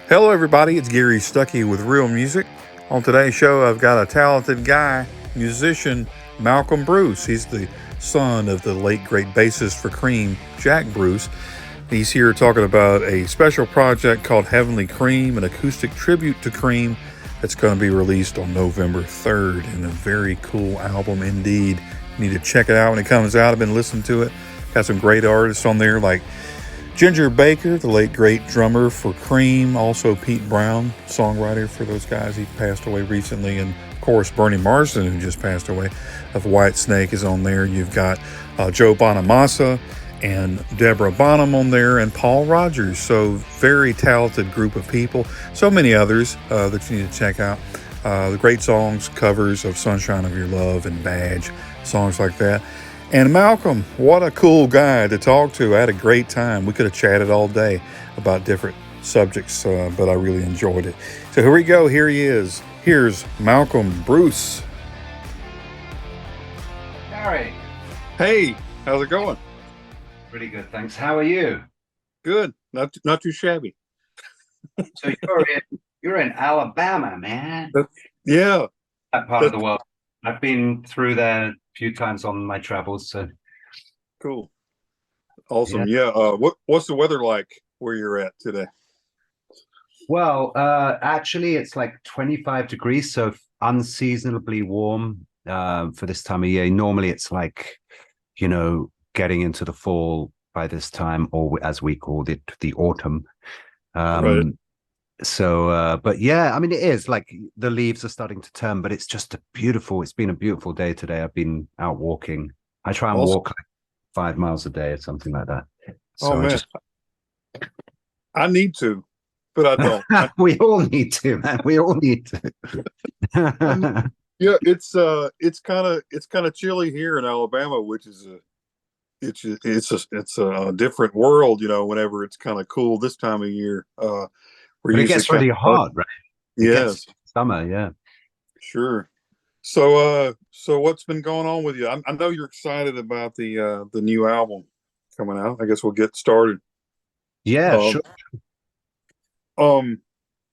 Hello, everybody. It's Gary Stuckey with Real Music. On today's show, I've got a talented guy, musician, Malcolm Bruce. He's the son of the late great bassist for Cream, Jack Bruce. He's here talking about a special project called Heavenly Cream, an acoustic tribute to Cream that's going to be released on November 3rd, and a very cool album indeed. You need to check it out when it comes out. I've been listening to it. Got some great artists on there like Ginger Baker, the late great drummer for Cream, also Pete Brown, songwriter for those guys. He passed away recently, and of course Bernie Marsden, who just passed away, of Whitesnake, is on there. You've got Joe Bonamassa and Deborah Bonham on there, and Paul Rogers. So very talented group of people. So many others that you need to check out. The great songs, covers of Sunshine of Your Love and Badge, songs like that. And Malcolm, what a cool guy to talk to. I had a great time. We could have chatted all day about different subjects, but I really enjoyed it. So here we go. Here he is. Here's Malcolm Bruce. Harry, Hey, how's it going? pretty good, thanks. How are you? Good. Not too shabby. So you're in Alabama, man. Yeah. That part of That's the world. I've been through there a few times on my travels. So cool. yeah. Awesome. Yeah. What's the weather like where you're at today? Well, actually, it's like 25 degrees, so unseasonably warm for this time of year. Normally, it's like, getting into the fall by this time, or as we called it, the autumn. Right. But yeah, I mean, it is like the leaves are starting to turn, but it's been a beautiful day today. I've been out walking. I try and Awesome. walk like 5 miles a day or something like that. Oh So I man, just, I need to, but I don't. we all need to, man. We all need I to. Yeah, it's kind of chilly here in Alabama, which is it's a different world, whenever it's kind of cool this time of year. We're But it usually gets kind really of hot, right? It gets yes, summer, yeah. sure. So what's been going on with you? I know you're excited about the new album coming out. I guess we'll get started. Yeah, Um, sure. um,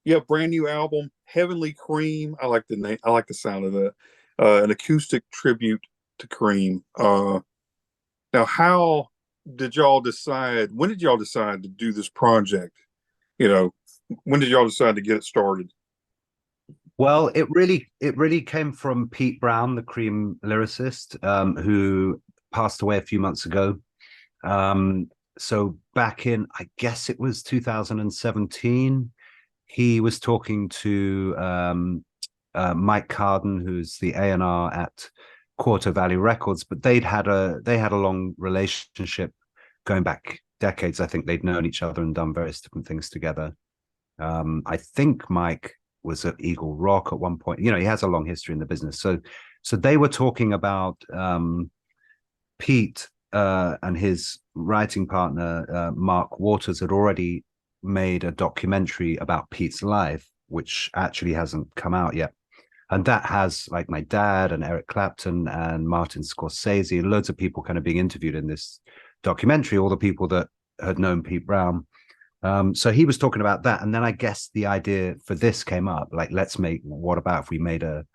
yeah, brand new album, Heavenly Cream. I like the name. I like the sound of that. An acoustic tribute to Cream. Now, how did y'all decide? When did y'all decide to do this project? You know, when did y'all decide to get it started? Well, it really came from Pete Brown, the Cream lyricist, who passed away a few months ago. So back in, I guess it was 2017, he was talking to Mike Carden, who's the A&R at Quarter Valley Records, but they had a long relationship going back decades. I think they'd known each other and done various different things together. I think Mike was at Eagle Rock at one point. He has a long history in the business. So they were talking about Pete and his writing partner Mark Waters had already made a documentary about Pete's life, which actually hasn't come out yet. And that has like my dad and Eric Clapton and Martin Scorsese and loads of people kind of being interviewed in this documentary, all the people that had known Pete Brown. So he was talking about that, and then I guess the idea for this came up. Like, what about if we made a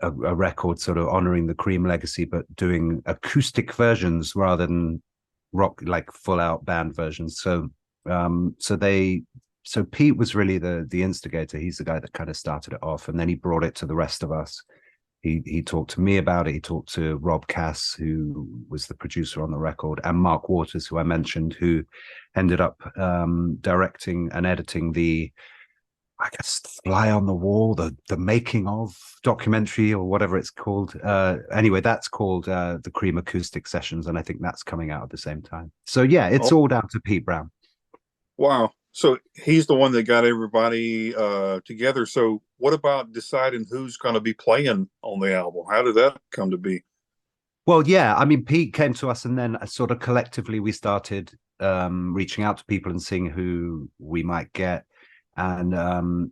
record sort of honoring the Cream legacy, but doing acoustic versions rather than rock, like full out band versions. So Pete was really the instigator. He's the guy that kind of started it off, and then he brought it to the rest of us. He talked to me about it. He talked to Rob Cass, who was the producer on the record, and Mark Waters, who I mentioned, who ended up directing and editing I guess, Fly on the Wall, the making of documentary or whatever it's called. Anyway, that's called the Cream Acoustic Sessions, and I think that's coming out at the same time. So yeah, it's Oh, all down to Pete Brown. wow. So he's the one that got everybody together. So what about deciding who's going to be playing on the album? How did that come to be? Well, yeah, I mean, Pete came to us, and then sort of collectively we started reaching out to people and seeing who we might get. And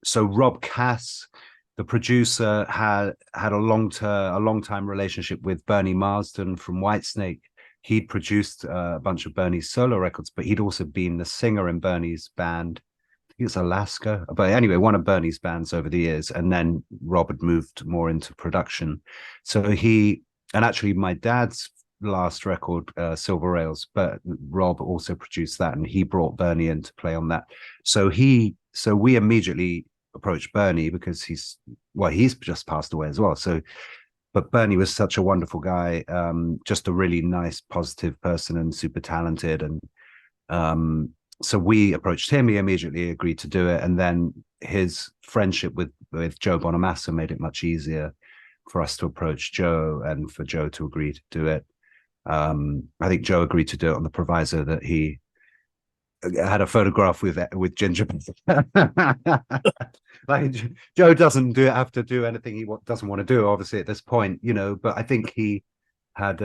so Rob Cass, the producer, had a long time relationship with Bernie Marsden from Whitesnake. he'd produced a bunch of Bernie's solo records, but he'd also been the singer in Bernie's band. I think it's Alaska, but anyway, one of Bernie's bands over the years. And then Rob had moved more into production. So and actually my dad's last record, Silver Rails, but Rob also produced that, and he brought Bernie in to play on that. So we immediately approached Bernie because he's just passed away as well. So, but Bernie was such a wonderful guy, just a really nice, positive person and super talented. And so we approached him. He immediately agreed to do it. And then his friendship with Joe Bonamassa made it much easier for us to approach Joe and for Joe to agree to do it. I think Joe agreed to do it on the proviso that he had a photograph with Ginger. Like Joe doesn't have to do anything he doesn't want to do, obviously, at this point, you know. But I think he had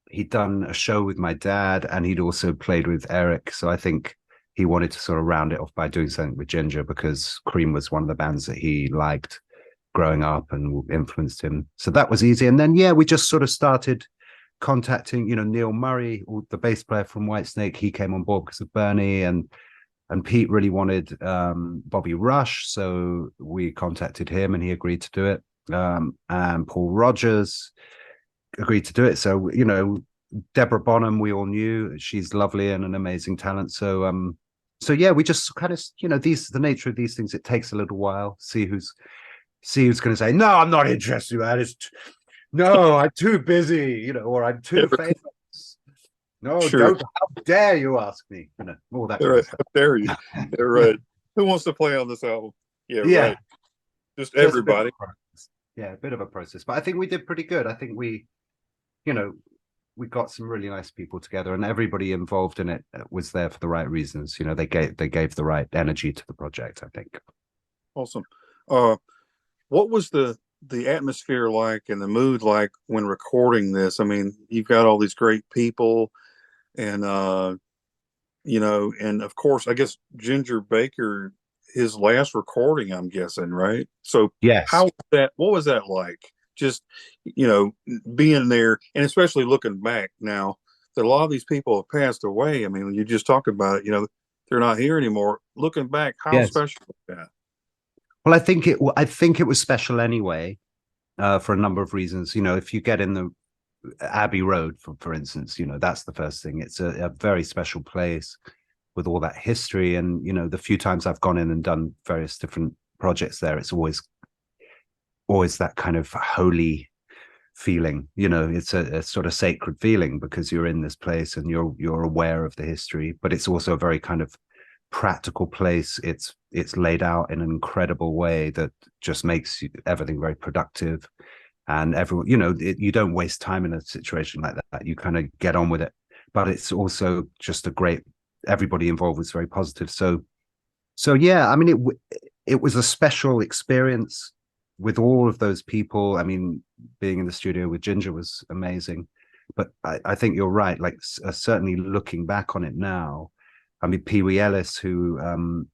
he'd done a show with my dad, and he'd also played with Eric. So I think he wanted to sort of round it off by doing something with Ginger, because Cream was one of the bands that he liked growing up and influenced him. So that was easy. And then we just sort of started contacting, you know, Neil Murray, the bass player from Whitesnake. He came on board because of Bernie, and Pete really wanted Bobby Rush, so we contacted him and he agreed to do it. And Paul Rogers agreed to do it. So, you know, Deborah Bonham, we all knew, she's lovely and an amazing talent. So yeah, we just kind of, you know, the nature of these things, it takes a little while. See who's going to say, no, I'm not interested, man. No, I'm too busy, you know, or I'm too famous. No, Sure. how dare you ask me? You know, all that. Right. How dare you? They're right. Who wants to play on this album? Yeah. Right. Just everybody. A bit of a process. But I think we did pretty good. I think we got some really nice people together, and everybody involved in it was there for the right reasons. You know, they gave the right energy to the project, I think. Awesome. What was the atmosphere like and the mood like when recording this? I mean, you've got all these great people, and you know, and of course, I guess Ginger Baker, his last recording, I'm guessing, right? So yes, what was that like? Just, you know, being there, and especially looking back now that a lot of these people have passed away. I mean, when you just talk about it, you know, they're not here anymore. Looking back, how special was that? Well, I think it was special anyway, for a number of reasons. You know, if you get in the Abbey Road, for instance, you know, that's the first thing. It's a very special place with all that history. And, you know, the few times I've gone in and done various different projects there, it's always that kind of holy feeling. You know, it's a sort of sacred feeling because you're in this place and you're aware of the history, but it's also a very kind of practical place. It's laid out in an incredible way that just makes everything very productive, and everyone, you know, you don't waste time in a situation like that. You kind of get on with it. But it's also just everybody involved was very positive. So yeah, I mean, it was a special experience with all of those people. I mean, being in the studio with Ginger was amazing, but I think you're right. Like, certainly looking back on it now, I mean, Pee Wee Ellis, who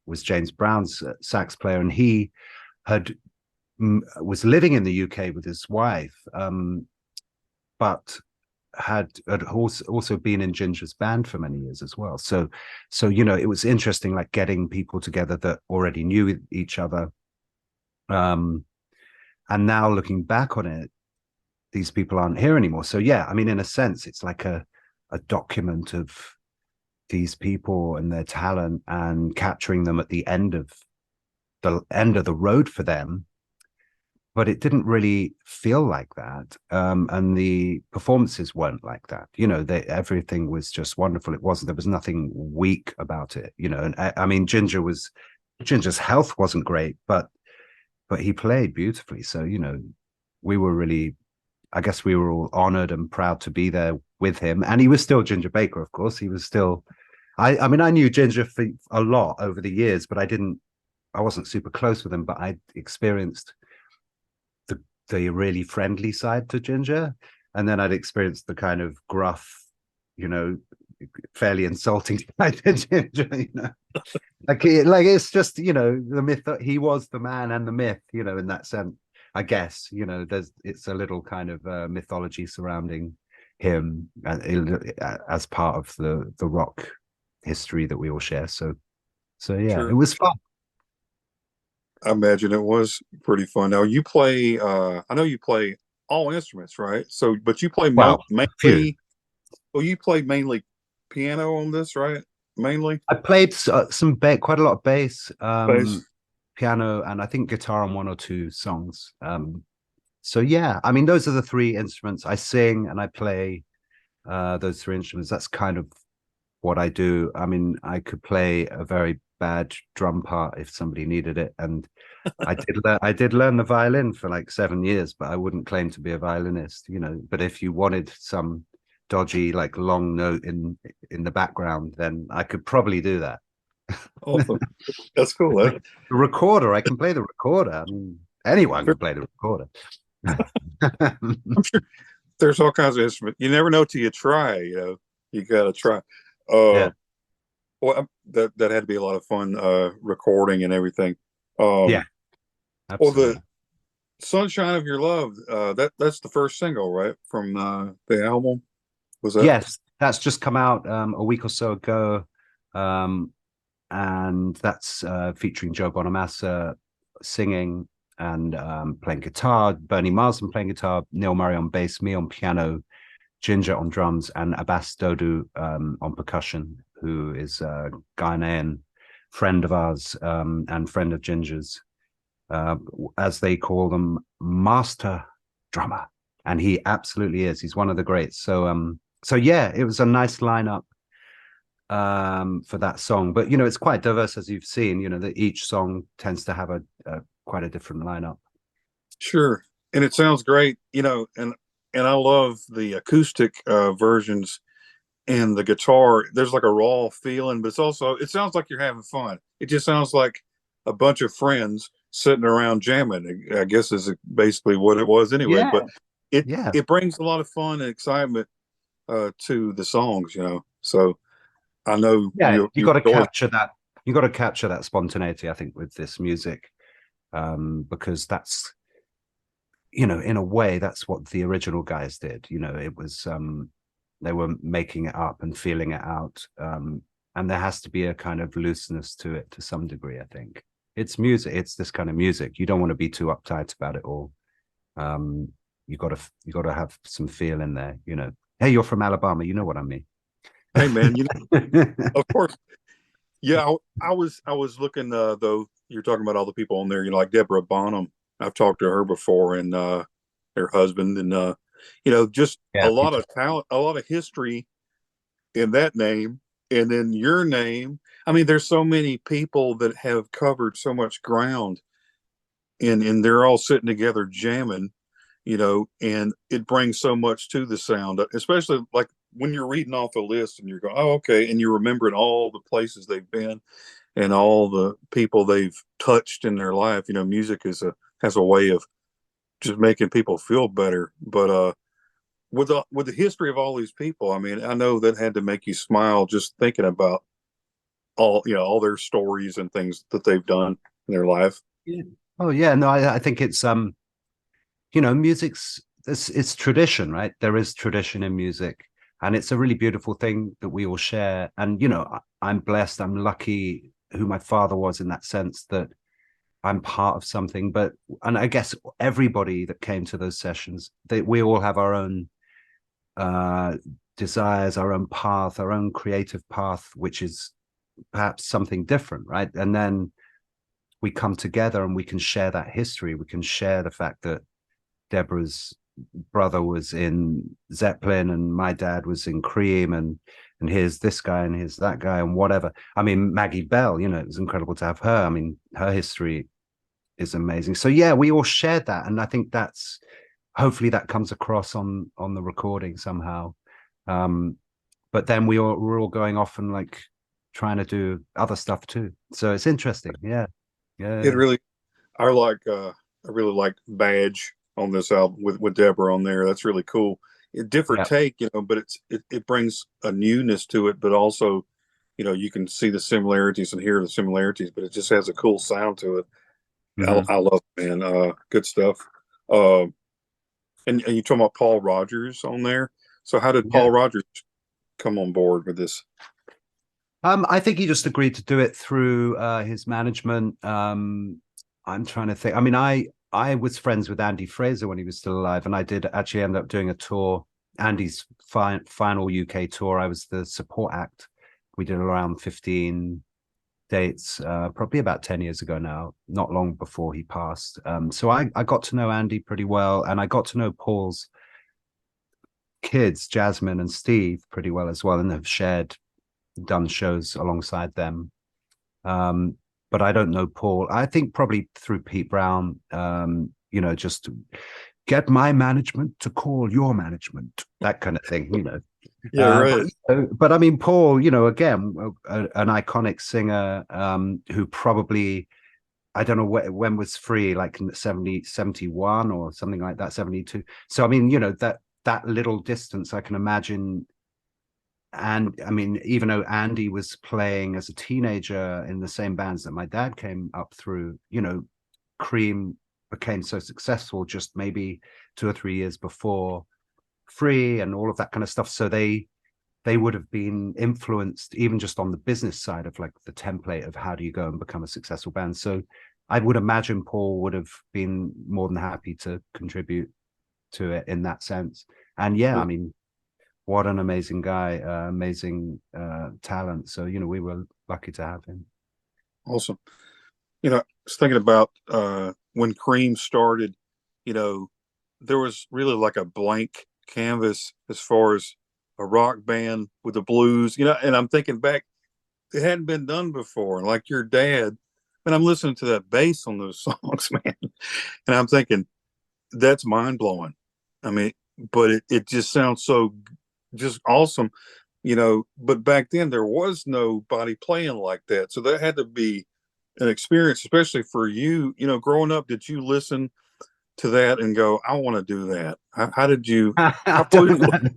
was James Brown's sax player, and he was living in the UK with his wife, but had also been in Ginger's band for many years as well. So you know, it was interesting, like getting people together that already knew each other. And now looking back on it, these people aren't here anymore. So yeah, I mean, in a sense, it's like a document of these people and their talent, and capturing them at the end of the road for them. But it didn't really feel like that, and the performances weren't like that. You know, everything was just wonderful. There was nothing weak about it. You know, and I mean, Ginger's health wasn't great, but he played beautifully. So, you know, I guess we were all honored and proud to be there with him. And he was still Ginger Baker, of course. He was still, I mean, I knew Ginger for a lot over the years, but I wasn't super close with him, but I experienced the really friendly side to Ginger. And then I'd experienced the kind of gruff, you know, fairly insulting side to Ginger, you know. like it's just, you know, the myth that he was the man and the myth, you know, in that sense. I guess, you know, it's a little kind of mythology surrounding him as part of the rock history that we all share. So yeah, it Sure. was fun. I imagine it was pretty fun. Now you play, I know you play all instruments, right? So, but you play Well, a few. mainly, well, you play mainly piano on this, right? Mainly I played quite a lot of bass, bass. piano, and I think guitar on one or two songs. So yeah, I mean, those are the three instruments. I sing and I play those three instruments. That's kind of what I do. I mean, I could play a very bad drum part if somebody needed it, and I did learn the violin for like 7 years, but I wouldn't claim to be a violinist, you know. But if you wanted some dodgy like long note in the background, then I could probably do that. Awesome. That's cool. The recorder, I can play the recorder. I mean, anyone can play the recorder. I'm sure there's all kinds of instruments. You never know till you try. You know, you gotta try. Yeah, Well, that had to be a lot of fun recording and everything. yeah, Um, well, the absolutely. "Sunshine of Your Love" that's the first single, right, from the album. Was that? Yes, that's just come out a week or so ago. Um, and that's featuring Joe Bonamassa singing and playing guitar, Bernie Marsden playing guitar, Neil Murray on bass, me on piano, Ginger on drums, and Abbas Dodu on percussion, who is a Ghanaian friend of ours and friend of Ginger's, uh, as they call them, master drummer. And he absolutely is. He's one of the greats. So yeah, it was a nice lineup for that song. But you know, it's quite diverse as you've seen. You know, that each song tends to have a quite a different lineup. Sure. And it sounds great, you know, and I love the acoustic versions and the guitar. There's like a raw feeling, but it sounds like you're having fun. It just sounds like a bunch of friends sitting around jamming. I guess is basically what it was anyway, Yeah, but it yeah, it brings a lot of fun and excitement to the songs, you know. So I know yeah. You you got to enjoy. capture that. You got to capture that spontaneity. I think with this music, because that's, you know, in a way, that's what the original guys did. You know, it was they were making it up and feeling it out. And there has to be a kind of looseness to it to some degree. I think it's music. It's this kind of music. You don't want to be too uptight about it all. Um, you got to have some feel in there. You know, hey, you're from Alabama. You know what I mean. Hey man, you know, of course. Yeah, I was looking though. You're talking about all the people on there, you know, like Deborah Bonham. I've talked to her before, and her husband, and you know, just a Yeah, lot of talent, a lot of history in that name, and then your name. I mean, there's so many people that have covered so much ground, and they're all sitting together jamming, you know, and it brings so much to the sound, especially like when you're reading off a list and you're going, oh, okay, and you're remembering all the places they've been and all the people they've touched in their life. You know, music has a way of just making people feel better. But with the history of all these people, I mean, I know that had to make you smile just thinking about all, you know, all their stories and things that they've done in their life. yeah. Oh yeah, no, I think it's you know, music's it's tradition, right? There is tradition in music, and it's a really beautiful thing that we all share. And you know, I'm blessed, I'm lucky who my father was in that sense that I'm part of something. But and I guess everybody that came to those sessions, we all have our own uh desires, our own path, our own creative path, which is perhaps something different, right? And then we come together and we can share that history. We can share the fact that Deborah's brother was in Zeppelin and my dad was in Cream, and here's this guy and here's that guy and whatever. I mean, Maggie Bell, you know, it was incredible to have her. I mean, her history is amazing. So yeah, we all shared that, and I think that's hopefully that comes across on the recording somehow. Um, but then we're all going off and like trying to do other stuff too. So it's interesting. Yeah, yeah, It yeah. really, I really like Badge on this album with Deborah on there. That's really cool. A different Yeah. take, you know, but it brings a newness to it, but also, you know, you can see the similarities and hear the similarities, but it just has a cool sound to it. Mm-hmm. I love it, man. Good stuff. Uh, and you talking about Paul Rogers on there. So how did Yeah. Paul Rogers come on board with this? I think he just agreed to do it through his management. I'm trying to think. I mean, I was friends with Andy Fraser when he was still alive, and I did actually end up doing a tour, Andy's final UK tour. I was the support act. We did around 15 dates, probably about 10 years ago now, not long before he passed. So I got to know Andy pretty well, and I got to know Paul's kids, Jasmine and Steve, pretty well as well, and have done shows alongside them. But I don't know Paul. I think probably through Pete Brown, just get my management to call your management, that kind of thing. Yeah, right. But I mean, Paul, again, an iconic singer who probably, I don't know when was Free, like 70, 71 or something like that, 72. So, I mean, that little distance, I can imagine. And I mean, even though Andy was playing as a teenager in the same bands that my dad came up through, Cream became so successful just maybe 2 or 3 years before Free and all of that kind of stuff. So they would have been influenced even just on the business side of like the template of how do you go and become a successful band. So I would imagine Paul would have been more than happy to contribute to it in that sense. And yeah, I mean, what an amazing guy, amazing talent. So, we were lucky to have him. Awesome. I was thinking about when Cream started, there was really like a blank canvas as far as a rock band with the blues, and I'm thinking back, it hadn't been done before. And like your dad, and I'm listening to that bass on those songs, man, and I'm thinking, that's mind blowing. I mean, but it just sounds so just awesome, but back then there was nobody playing like that. So that had to be an experience, especially for you, growing up. Did you listen to that and go, I want to do that? How did you,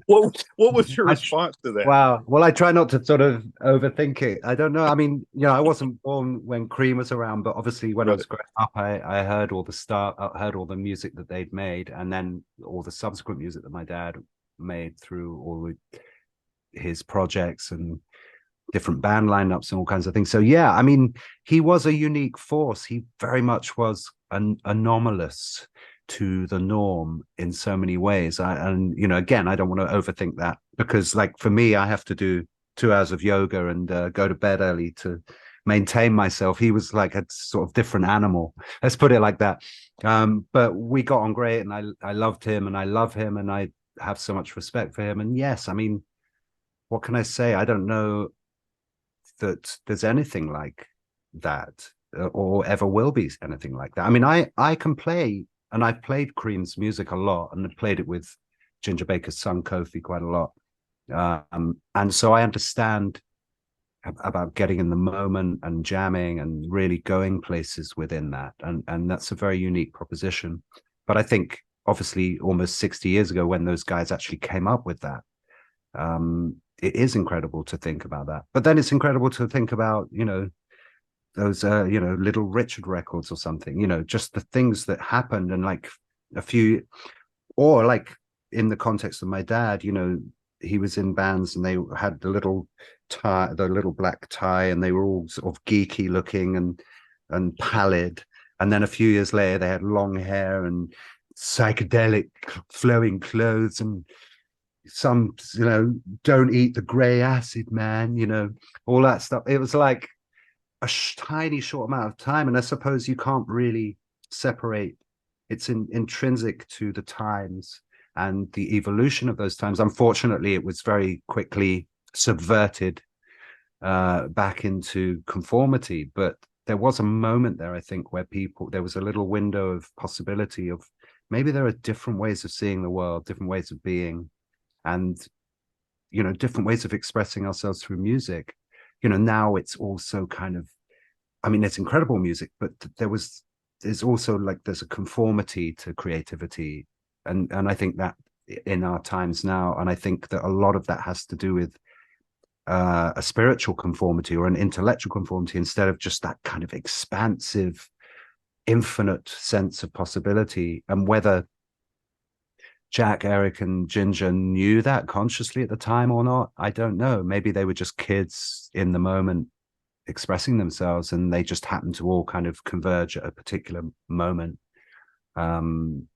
what was your response to that? Wow. Well, I try not to sort of overthink it. I don't know. I mean, I wasn't born when Cream was around, but obviously when I was growing up, I heard all the music that they'd made, and then all the subsequent music that my dad made through all his projects and different band lineups and all kinds of things. So yeah, I mean, he was a unique force. He very much was an anomalous to the norm in so many ways. Again, I don't want to overthink that, because like for me, I have to do 2 hours of yoga and go to bed early to maintain myself. He was like a sort of different animal, let's put it like that. But we got on great, and I loved him, and I love him, and I have so much respect for him. And yes, I mean, what can I say? I don't know that there's anything like that or ever will be anything like that. I mean, I can play, and I've played Cream's music a lot, and I've played it with Ginger Baker's son Kofi quite a lot. And so I understand about getting in the moment and jamming and really going places within that. And that's a very unique proposition. But I think obviously almost 60 years ago, when those guys actually came up with that, it is incredible to think about that. But then it's incredible to think about, those, Little Richard records or something, just the things that happened. And like or like in the context of my dad, he was in bands and they had the little black tie, and they were all sort of geeky looking and pallid. And then a few years later, they had long hair and psychedelic flowing clothes, and some, don't eat the gray acid, man, all that stuff. It was like a tiny short amount of time. And I suppose you can't really separate. It's intrinsic to the times and the evolution of those times. Unfortunately, it was very quickly subverted back into conformity. But there was a moment there, I think, where there was a little window of possibility of maybe there are different ways of seeing the world, different ways of being, and, different ways of expressing ourselves through music. Now it's also kind of, I mean, it's incredible music, but there's also like, there's a conformity to creativity. And I think that in our times now, and I think that a lot of that has to do with a spiritual conformity or an intellectual conformity, instead of just that kind of expansive, infinite sense of possibility. And whether Jack, Eric, and Ginger knew that consciously at the time or not. I don't know. Maybe they were just kids in the moment expressing themselves, and they just happened to all kind of converge at a particular moment. And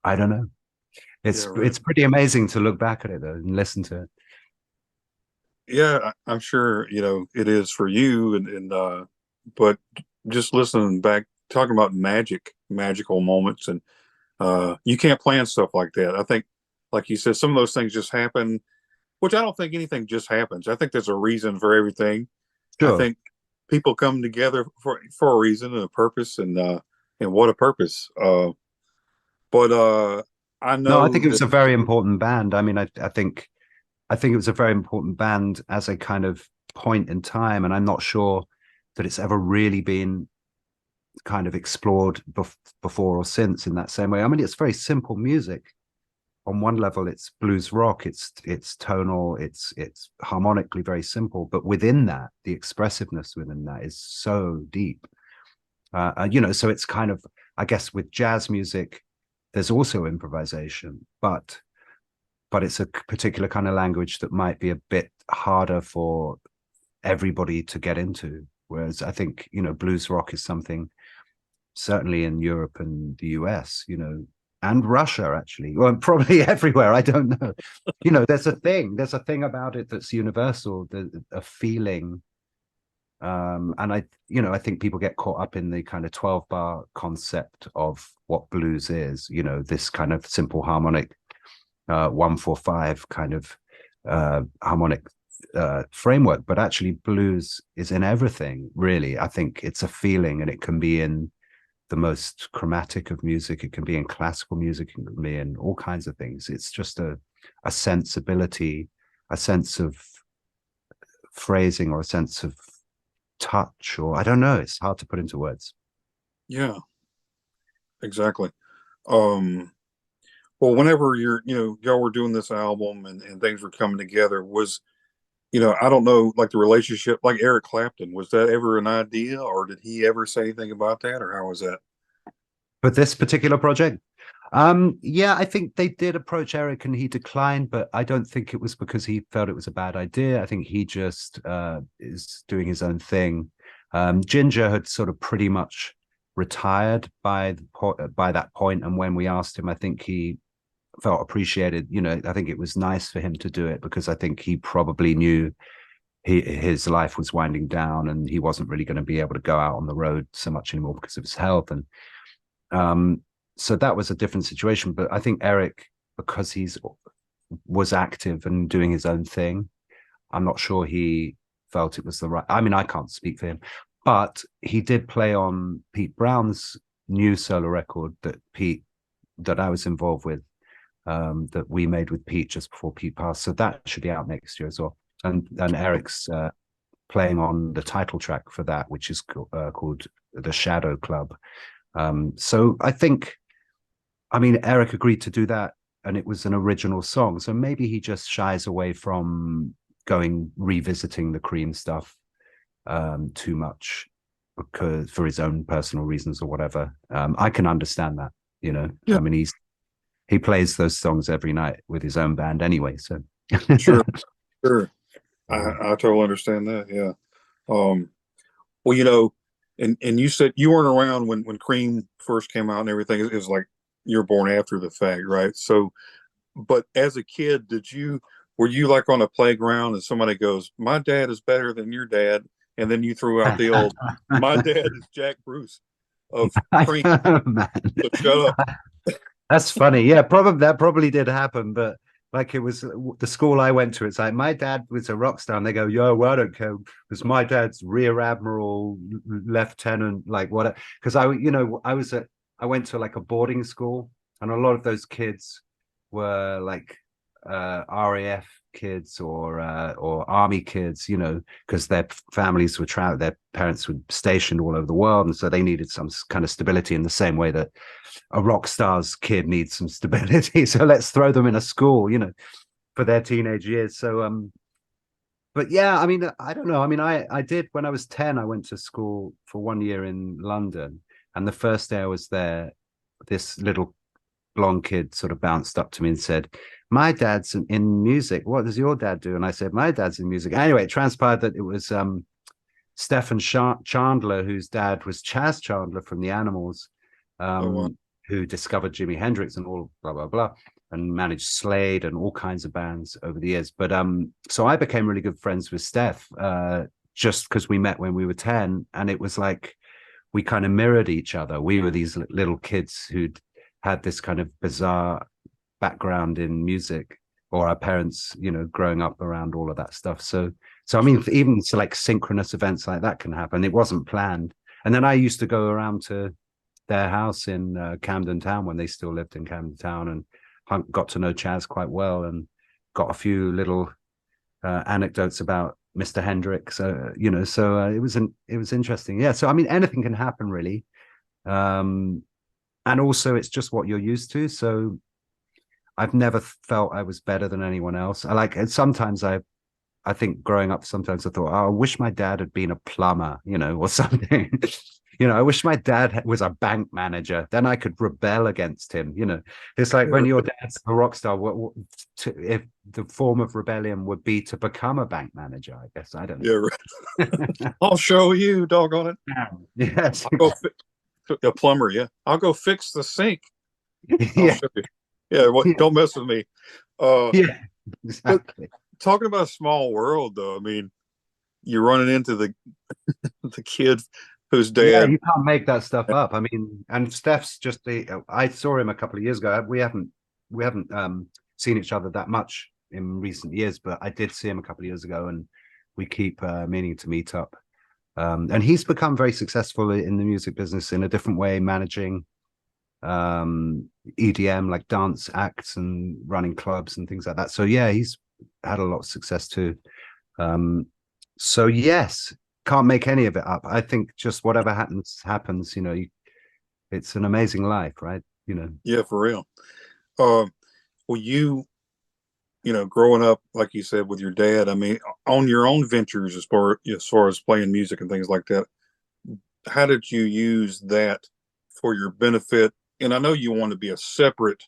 I don't know. Yeah, right. It's pretty amazing to look back at it though and listen to it. Yeah, I'm sure, it is for you but just listening back, talking about magical moments, and you can't plan stuff like that. I think, like you said, some of those things just happen, which I don't think anything just happens. I think there's a reason for everything. I Sure. think people come together for a reason and a purpose, and what a purpose. But I No, I think know it was that, a very important band. I mean, I think it was a very important band as a kind of point in time, and I'm not sure that it's ever really been kind of explored before or since in that same way. I mean, it's very simple music. On one level, it's blues rock, it's tonal, it's harmonically very simple, but within that, the expressiveness within that is so deep. So it's kind of, I guess, with jazz music, there's also improvisation, but it's a particular kind of language that might be a bit harder for everybody to get into. Whereas I think, blues rock is something certainly in Europe and the US, and Russia actually, well, probably everywhere. I don't know. There's a thing about it that's universal, a feeling. And I think people get caught up in the kind of 12 bar concept of what blues is, this kind of simple harmonic 1-4-5 kind of harmonic framework, but actually blues is in everything, really. I think it's a feeling, and it can be in the most chromatic of music, it can be in classical music, it can be in all kinds of things. It's just a sensibility, a sense of phrasing, or a sense of touch, or I don't know, it's hard to put into words. yeah, exactly. Um, well, whenever y'all were doing this album, and things were coming together, I don't know, like the relationship, like Eric Clapton, was that ever an idea, or did he ever say anything about that, or how was that? But this particular project, yeah, I think they did approach Eric and he declined, but I don't think it was because he felt it was a bad idea. I think he just is doing his own thing. Ginger had sort of pretty much retired by that point, and when we asked him, I think he felt appreciated. I think it was nice for him to do it, because I think he probably knew his life was winding down, and he wasn't really going to be able to go out on the road so much anymore because of his health. And so that was a different situation. But I think Eric, because he's was active and doing his own thing, I'm not sure he felt it was the right. I mean, I can't speak for him, but he did play on Pete Brown's new solo record that I was involved with, that we made with Pete just before Pete passed. So that should be out next year as well. And Eric's playing on the title track for that, which is called The Shadow Club. So I mean, Eric agreed to do that, and it was an original song. So maybe he just shies away from revisiting the Cream stuff too much, because for his own personal reasons or whatever. I can understand that, Yeah, I mean, he plays those songs every night with his own band anyway. So sure, sure. I totally understand that. Yeah. Um, well, and you said you weren't around when Cream first came out and everything. It was like you're born after the fact, right? So, but as a kid, were you like on a playground and somebody goes, "My dad is better than your dad," and then you threw out the old, "My dad is Jack Bruce of Cream." Man. So shut up. That's funny. Yeah, that probably did happen, but like, it was the school I went to. It's like, my dad was a rock star, and they go, "Yo, well, I don't care, because my dad's Rear Admiral, Lieutenant, like what?" Because I went to like a boarding school, and a lot of those kids were like RAF kids or army kids, because their families were their parents were stationed all over the world, and so they needed some kind of stability in the same way that a rock star's kid needs some stability. So let's throw them in a school, for their teenage years. So but yeah, I mean, I don't know. I mean, I did, when I was 10, I went to school for 1 year in London, and the first day I was there, this little blonde kid sort of bounced up to me and said, my dad's in music. What does your dad do? And I said, my dad's in music. Anyway, it transpired that it was Stephen Chandler, whose dad was Chaz Chandler from the Animals, Oh, wow. who discovered Jimi Hendrix and all blah blah blah, and managed Slade and all kinds of bands over the years. But so I became really good friends with Steph, just because we met when we were 10, and it was like we kind of mirrored each other. We were these little kids who'd had this kind of bizarre background in music, or our parents, growing up around all of that stuff. So I mean, even so, like synchronous events like that can happen. It wasn't planned. And then I used to go around to their house in Camden Town when they still lived in Camden Town, and got to know Chaz quite well, and got a few little anecdotes about Mr. Hendrix. So it was interesting. Yeah. So I mean, anything can happen really, and also it's just what you're used to. So I've never felt I was better than anyone else. And sometimes I think growing up, sometimes I thought, oh, I wish my dad had been a plumber, or something. I wish my dad was a bank manager. Then I could rebel against him. It's like when your dad's a rock star, if the form of rebellion would be to become a bank manager, I guess. I don't know. Yeah, right. I'll show you, doggone it. Yes. I'll go a plumber, yeah. I'll go fix the sink. I'll Yeah. show you. Yeah, don't mess with me. Yeah, exactly. Talking about a small world, though, I mean, you're running into the kid whose Yeah, dad. you can't make that stuff up. I mean, and Steph's I saw him a couple of years ago. We haven't seen each other that much in recent years, but I did see him a couple of years ago, and we keep meaning to meet up. And he's become very successful in the music business in a different way, managing EDM, like dance acts and running clubs and things like that. So yeah, he's had a lot of success too. So yes, can't make any of it up. I think just whatever happens. It's an amazing life, right? Yeah, for real. Well, growing up, like you said, with your dad, I mean, on your own ventures as far as playing music and things like that, how did you use that for your benefit? And I know you want to be a separate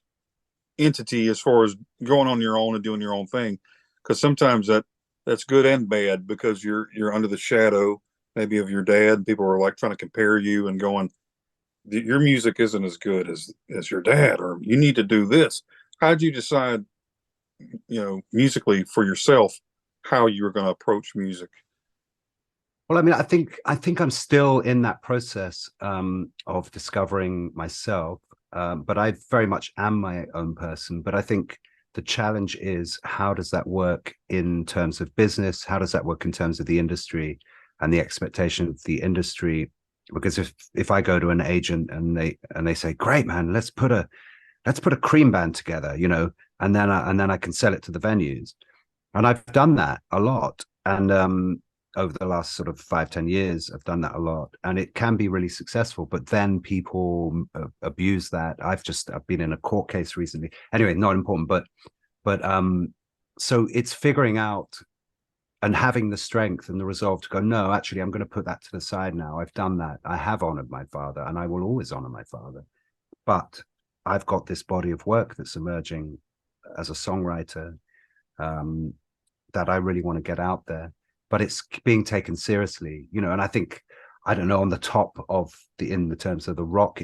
entity as far as going on your own and doing your own thing, because sometimes that's good and bad, because you're under the shadow maybe of your dad, and people are like trying to compare you and going, your music isn't as good as your dad, or you need to do this. How'd you decide, musically for yourself, how you were going to approach music? Well, I mean, I think I'm still in that process of discovering myself, but I very much am my own person. But I think the challenge is, how does that work in terms of business? How does that work in terms of the industry and the expectation of the industry? Because if I go to an agent and they say, great man, let's put a Cream band together, and then I can sell it to the venues. And I've done that a lot. And over the last sort of 5-10 years, I've done that a lot, and it can be really successful. But then people abuse that. I've been in a court case recently. Anyway, not important, but so it's figuring out and having the strength and the resolve to go, no, actually, I'm going to put that to the side now. I've done that. I have honored my father, and I will always honor my father. But I've got this body of work that's emerging as a songwriter that I really want to get out there. But it's being taken seriously, and I think, I don't know, on the top of in the terms of the rock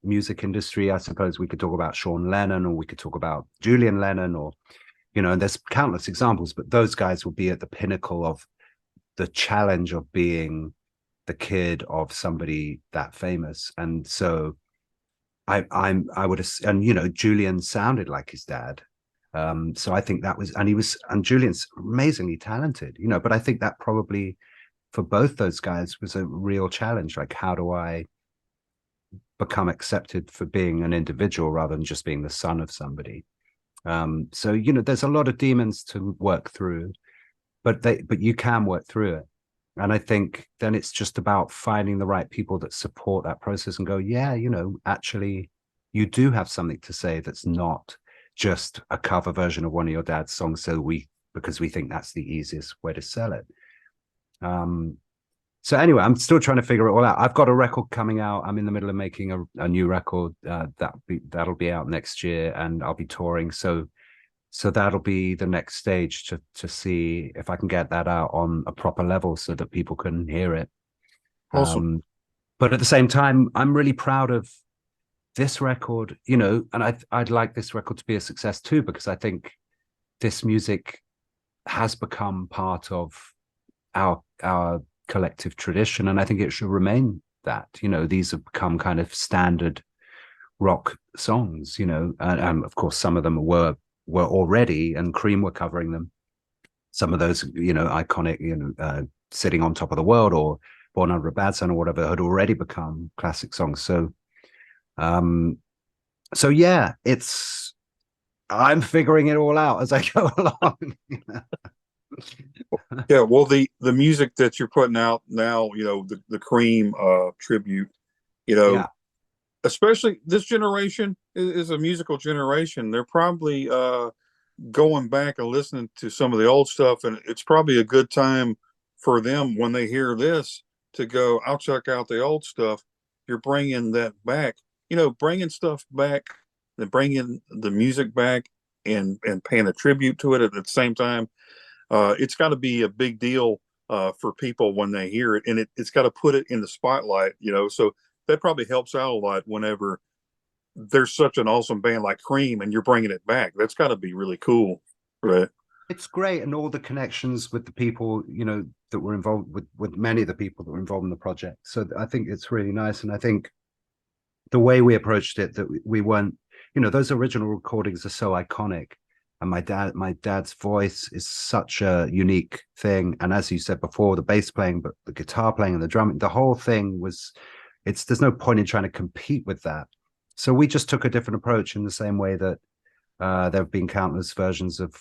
music industry, I suppose we could talk about Sean Lennon, or we could talk about Julian Lennon, or, and there's countless examples, but those guys will be at the pinnacle of the challenge of being the kid of somebody that famous. And so I would, and Julian sounded like his dad. So I think that was, and Julian's amazingly talented, but I think that probably for both those guys was a real challenge. Like, how do I become accepted for being an individual rather than just being the son of somebody? So, there's a lot of demons to work through, but you can work through it. And I think then it's just about finding the right people that support that process and go, yeah, actually you do have something to say that's not just a cover version of one of your dad's songs, because we think that's the easiest way to sell it. So anyway, I'm still trying to figure it all out. I've got a record coming out. I'm in the middle of making a new record that'll be out next year, and I'll be touring. So that'll be the next stage to see if I can get that out on a proper level so that people can hear it. Awesome. But at the same time, I'm really proud of this record, you know, and I'd like this record to be a success too, because I think this music has become part of our collective tradition, and I think it should remain that. You know, these have become kind of standard rock songs, you know, and of course some of them were already, and Cream were covering them. Some of those, you know, iconic, you know, Sitting on Top of the World or Born Under a Bad Sun or whatever had already become classic songs. So yeah, I'm figuring it all out as I go along. Yeah, well, the music that you're putting out now, you know, the Cream tribute, you know, Yeah, especially this generation is a musical generation. They're probably going back and listening to some of the old stuff, and it's probably a good time for them when they hear this to go, I'll check out the old stuff. You're bringing that back, you know, bringing stuff back and bringing the music back and paying a tribute to it at the same time. It's got to be a big deal for people when they hear it, and it's got to put it in the spotlight, you know. So that probably helps out a lot whenever there's such an awesome band like Cream and you're bringing it back. That's got to be really cool, right? it's great, and all the connections with the people, you know, that were involved with many of the people that were involved in the project. So I think it's really nice, and I think the way we approached it, that we weren't, you know, those original recordings are so iconic, and my dad's voice is such a unique thing, and as you said before, the bass playing, but the guitar playing and the drumming, the whole thing was, there's no point in trying to compete with that. So we just took a different approach, in the same way that there have been countless versions of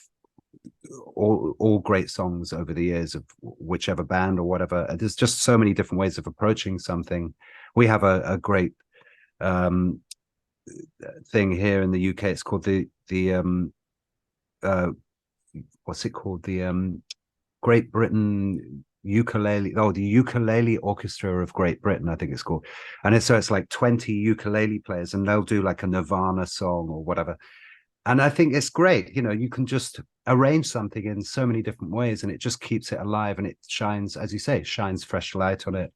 all great songs over the years of whichever band or whatever. There's just so many different ways of approaching something. We have a great um thing here in the UK. It's called the uh what's it called, the Great Britain ukulele, oh, the Ukulele Orchestra of Great Britain, I think it's called. And it's like 20 ukulele players, and they'll do like a Nirvana song or whatever. And I think it's great, you know, you can just arrange something in so many different ways, and it just keeps it alive, and it shines, as you say, shines fresh light on it,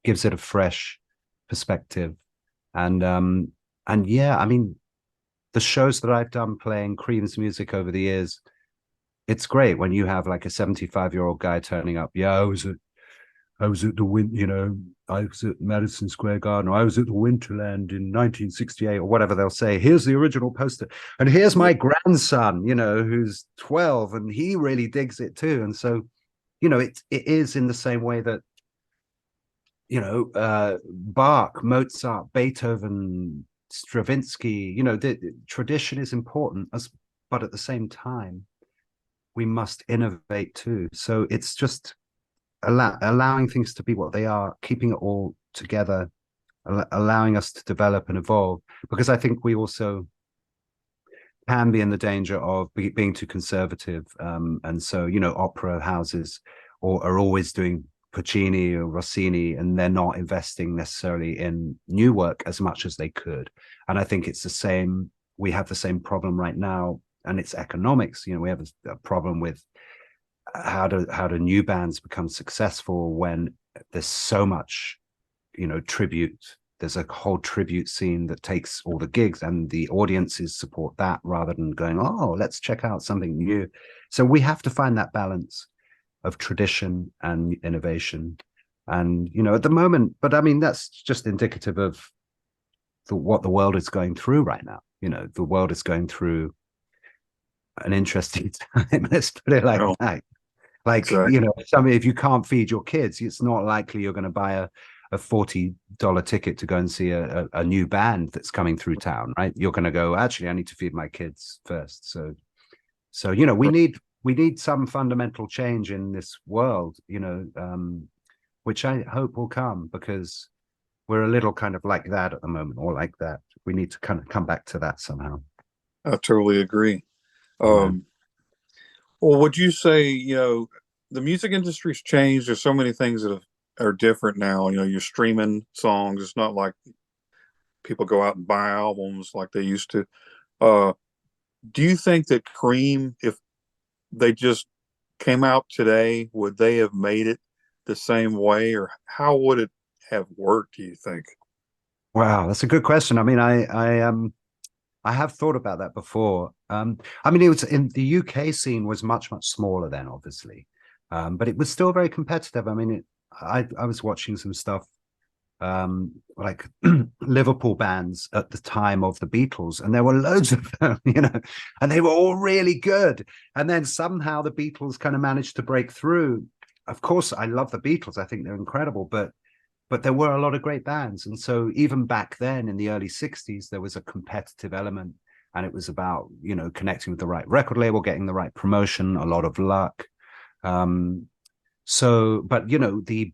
gives it a fresh perspective. And yeah, I mean, the shows that I've done playing Cream's music over the years, it's great when you have like a 75-year-old guy turning up. Yeah, I was at the you know, I was at Madison Square Garden, or I was at the Winterland in 1968, or whatever they'll say. Here's the original poster, and here's my grandson, you know, who's 12, and he really digs it too. And so, you know, it is in the same way that, you know, Bach, Mozart, Beethoven, Stravinsky, you know, the tradition is important, but at the same time, we must innovate too. So it's just allowing things to be what they are, keeping it all together, allowing us to develop and evolve. Because I think we also can be in the danger of being too conservative. And so, you know, opera houses are always doing Puccini or Rossini, and they're not investing necessarily in new work as much as they could. And I think it's the same. We have the same problem right now, and it's economics. You know, we have a problem with how do new bands become successful when there's so much, you know, tribute. There's a whole tribute scene that takes all the gigs, and the audiences support that rather than going, oh, let's check out something new. So we have to find that balance of tradition and innovation. And, you know, at the moment, but I mean, that's just indicative of what the world is going through right now. You know, the world is going through an interesting time. Let's put it like Oh, that. Like, exactly. you know, if you can't feed your kids, it's not likely you're going to buy a $40 ticket to go and see a new band that's coming through town, right? You're going to go, actually, I need to feed my kids first. So, you know, we need some fundamental change in this world, you know, which I hope will come, because we're a little kind of like that at the moment, or like that. We need to kind of come back to that somehow. I totally agree. Yeah. Um, well, would you say, you know, the music industry's changed? There's so many things that have are different now. You know, you're streaming songs. It's not like people go out and buy albums like they used to. Uh, do you think that Cream, if they just came out today, would they have made it the same way, or how would it have worked, do you think? Wow, that's a good question. I mean, I have thought about that before. I mean, it was in the UK scene was much smaller then, obviously, but it was still very competitive. I mean, I was watching some stuff like Liverpool bands at the time of the Beatles, and there were loads of them, and they were all really good. And then somehow the Beatles kind of managed to break through. Of course, I love the Beatles. I think they're incredible, but there were a lot of great bands. And so even back then in the early 60s, there was a competitive element, and it was about, connecting with the right record label, getting the right promotion, a lot of luck. But the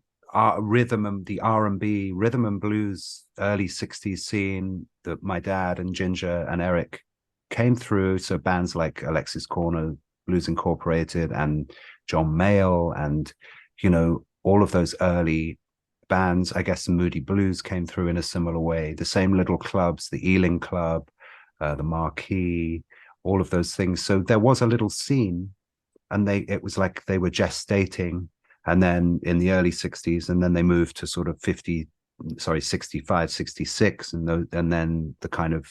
rhythm and the R&B, rhythm and blues, early 60s scene that my dad and Ginger and Eric came through. So bands like Alexis Corner, Blues Incorporated, and John Mayall, and, all of those early bands. I guess the Moody Blues came through in a similar way. The same little clubs, the Ealing Club, the Marquee, all of those things. So there was a little scene, and it was like they were gestating. And then in the early 60s, and then they moved to sort of 65, 66. And then the kind of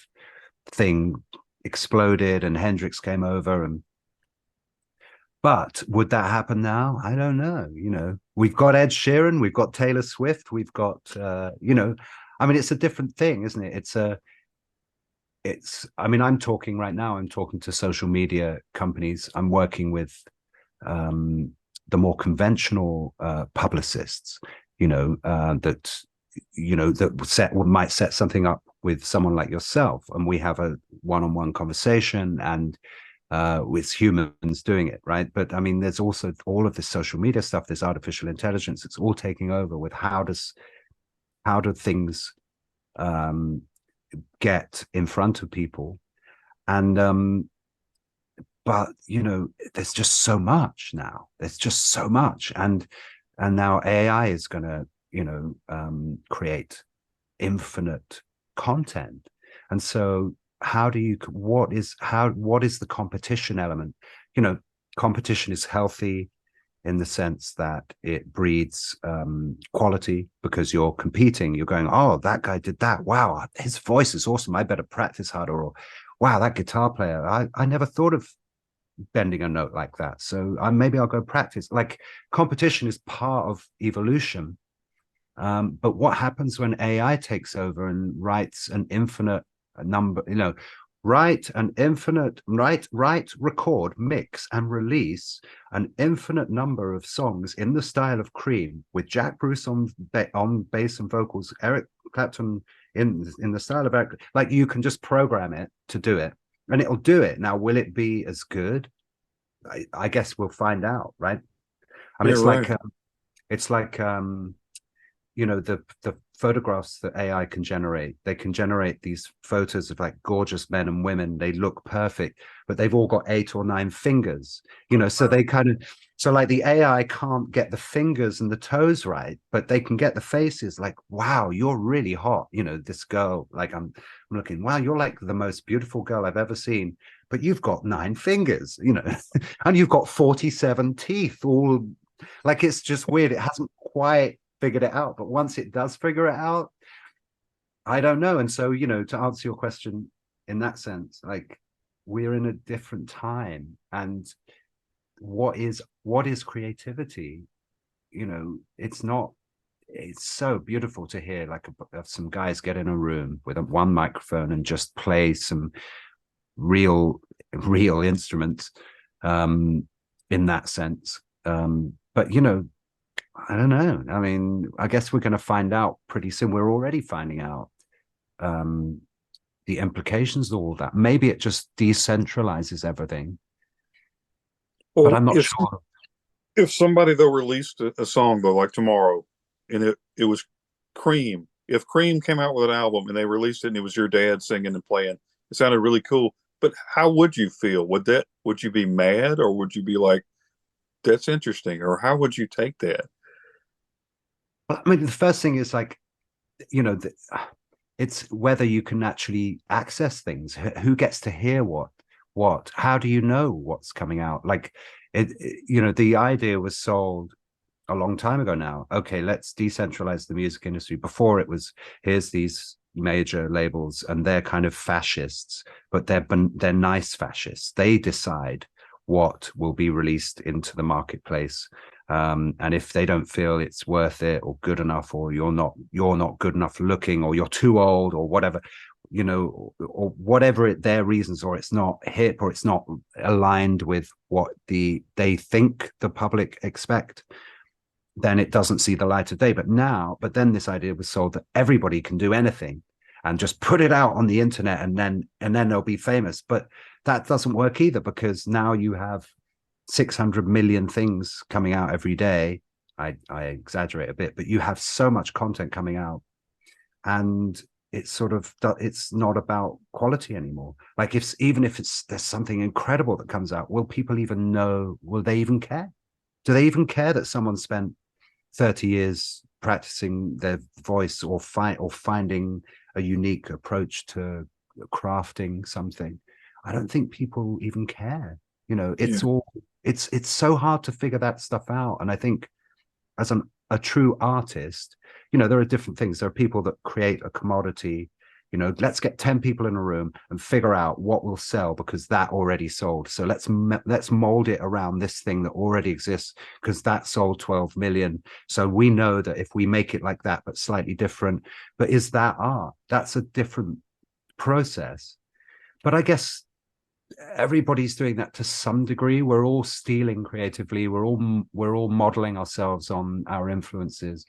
thing exploded, and Hendrix came over. But would that happen now? I don't know. We've got Ed Sheeran, we've got Taylor Swift, we've got, I mean, it's a different thing, isn't it? I mean, I'm talking right now, I'm talking to social media companies. I'm working with the more conventional publicists, that might set something up with someone like yourself, and we have a one-on-one conversation, and with humans doing it, right? But I mean, there's also all of this social media stuff, this artificial intelligence. It's all taking over with how do things get in front of people, and but there's just so much now. There's just so much, and now AI is going to create infinite content, and so what is the competition element? Competition is healthy in the sense that it breeds quality, because you're competing. You're going, oh, that guy did that. Wow, his voice is awesome. I better practice harder. Or, wow, that guitar player, I never thought of bending a note like that. So maybe I'll go practice. Like, competition is part of evolution. But what happens when AI takes over and writes an infinite number, write, record, mix, and release an infinite number of songs in the style of Cream, with Jack Bruce on bass and vocals, Eric Clapton in the style of Eric. Like, you can just program it to do it, and it'll do it. Now, will it be as good? I guess we'll find out, right? I mean, Yeah, right. it's like the photographs that AI can generate. They can generate these photos of like gorgeous men and women. They look perfect, but they've all got 8 or 9 fingers. So they like the AI can't get the fingers and the toes right, but they can get the faces. Like, wow, you're really hot. This girl, like, I'm looking, wow, you're like the most beautiful girl I've ever seen, but you've got 9 fingers, and you've got 47 teeth, all like, it's just weird. It hasn't quite figured it out, but once it does figure it out, I don't know. And so, to answer your question in that sense, like, we're in a different time, and what is creativity? It's so beautiful to hear, like, some guys get in a room with one microphone and just play some real instruments, in that sense. But I don't know. I mean, I guess we're going to find out pretty soon. We're already finding out the implications of all that. Maybe it just decentralizes everything, but Well, I'm not sure. if somebody though released a song though, like tomorrow, and it was Cream. If Cream came out with an album and they released it and it was your dad singing and playing, it sounded really cool. But how would you feel? Would you be mad, or would you be like, that's interesting? Or how would you take that? Well, I mean, the first thing is like, you know, it's whether you can actually access things. Who gets to hear what? How do you know what's coming out? Like, you know, the idea was sold a long time ago now. Okay, let's decentralize the music industry. Before it was, here's these major labels and they're kind of fascists, but they're nice fascists. They decide what will be released into the marketplace. And if they don't feel it's worth it or good enough, or you're not good enough looking, or you're too old, or whatever, you know, or whatever their reasons, or it's not hip, or it's not aligned with what they think the public expect, then it doesn't see the light of day. But then this idea was sold that everybody can do anything and just put it out on the internet, and then they'll be famous. But that doesn't work either, because now you have 600 million things coming out every day. I exaggerate a bit, but you have so much content coming out, and it's not about quality anymore. Like, even if there's something incredible that comes out, will people even know? Will they even care? Do they even care that someone spent 30 years practicing their voice, or finding a unique approach to crafting something? I don't think people even care. You know, Yeah. it's so hard to figure that stuff out. And I think as a true artist, you know, there are different things. There are people that create a commodity. You know, let's get 10 people in a room and figure out what will sell, because that already sold. So let's mold it around this thing that already exists, because that sold 12 million. So we know that if we make it like that, but slightly different. But is that art? That's a different process. But I guess everybody's doing that to some degree. We're all stealing creatively. We're all modeling ourselves on our influences.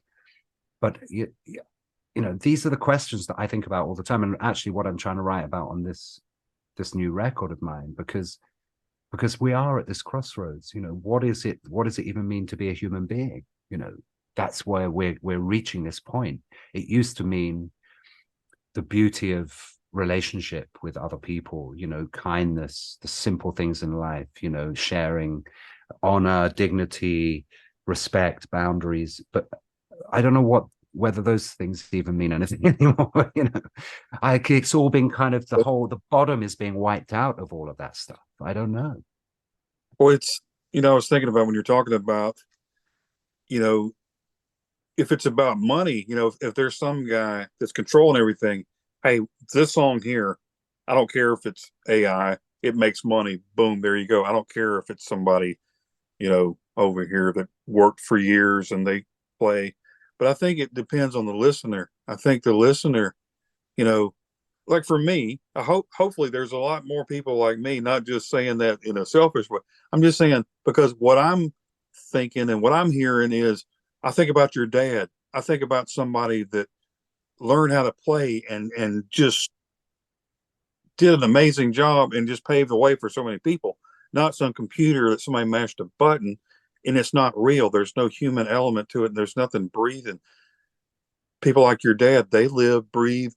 But you know, these are the questions that I think about all the time, and actually what I'm trying to write about on this new record of mine, because we are at this crossroads. You know, what does it even mean to be a human being? You know, that's where we're reaching this point. It used to mean the beauty of relationship with other people, you know, kindness, the simple things in life, you know, sharing, honor, dignity, respect, boundaries. But I don't know whether those things even mean anything anymore. You know, it's all been kind of the bottom is being wiped out of all of that stuff. I don't know. Well, I was thinking about when you're talking about, you know, if it's about money, if there's some guy that's controlling everything, hey, this song here, I don't care if it's AI, it makes money. Boom, there you go. I don't care if it's somebody, over here that worked for years and they play. But I think it depends on the listener. I think the listener, you know, like for me, hopefully there's a lot more people like me, not just saying that in a selfish way. I'm just saying because what I'm thinking and what I'm hearing is I think about your dad. I think about somebody that learned how to play and just did an amazing job and just paved the way for so many people. Not some computer that somebody mashed a button and it's not real. There's no human element to it. And there's nothing breathing. People like your dad, they live, breathe,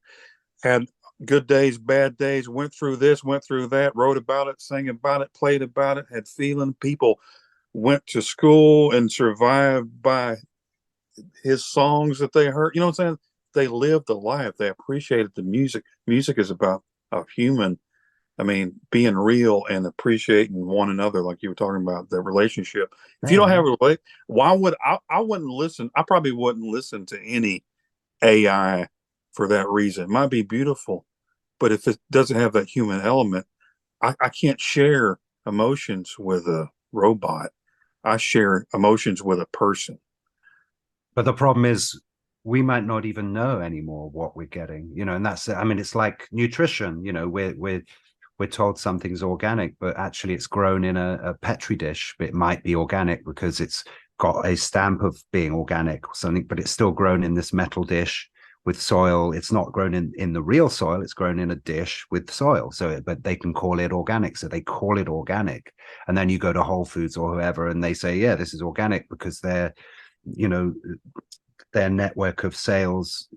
had good days, bad days, went through this, went through that, wrote about it, sang about it, played about it, had feeling. People went to school and survived by his songs that they heard. You know what I'm saying? They lived the life. They appreciated the music. Music is about a human. I mean, being real and appreciating one another, like you were talking about the relationship. If you don't Yeah. have a relate, why would I wouldn't listen. I probably wouldn't listen to any AI for that reason. It might be beautiful, but if it doesn't have that human element, I can't share emotions with a robot. I share emotions with a person. But the problem is we might not even know anymore what we're getting, you know, and that's, I mean, it's like nutrition, you know, we're told something's organic, but actually it's grown in a petri dish. But it might be organic because it's got a stamp of being organic or something, but it's still grown in this metal dish with soil. It's not grown in the real soil. It's grown in a dish with soil. But they can call it organic. So they call it organic. And then you go to Whole Foods or whoever, and they say, yeah, this is organic because you know, their network of sales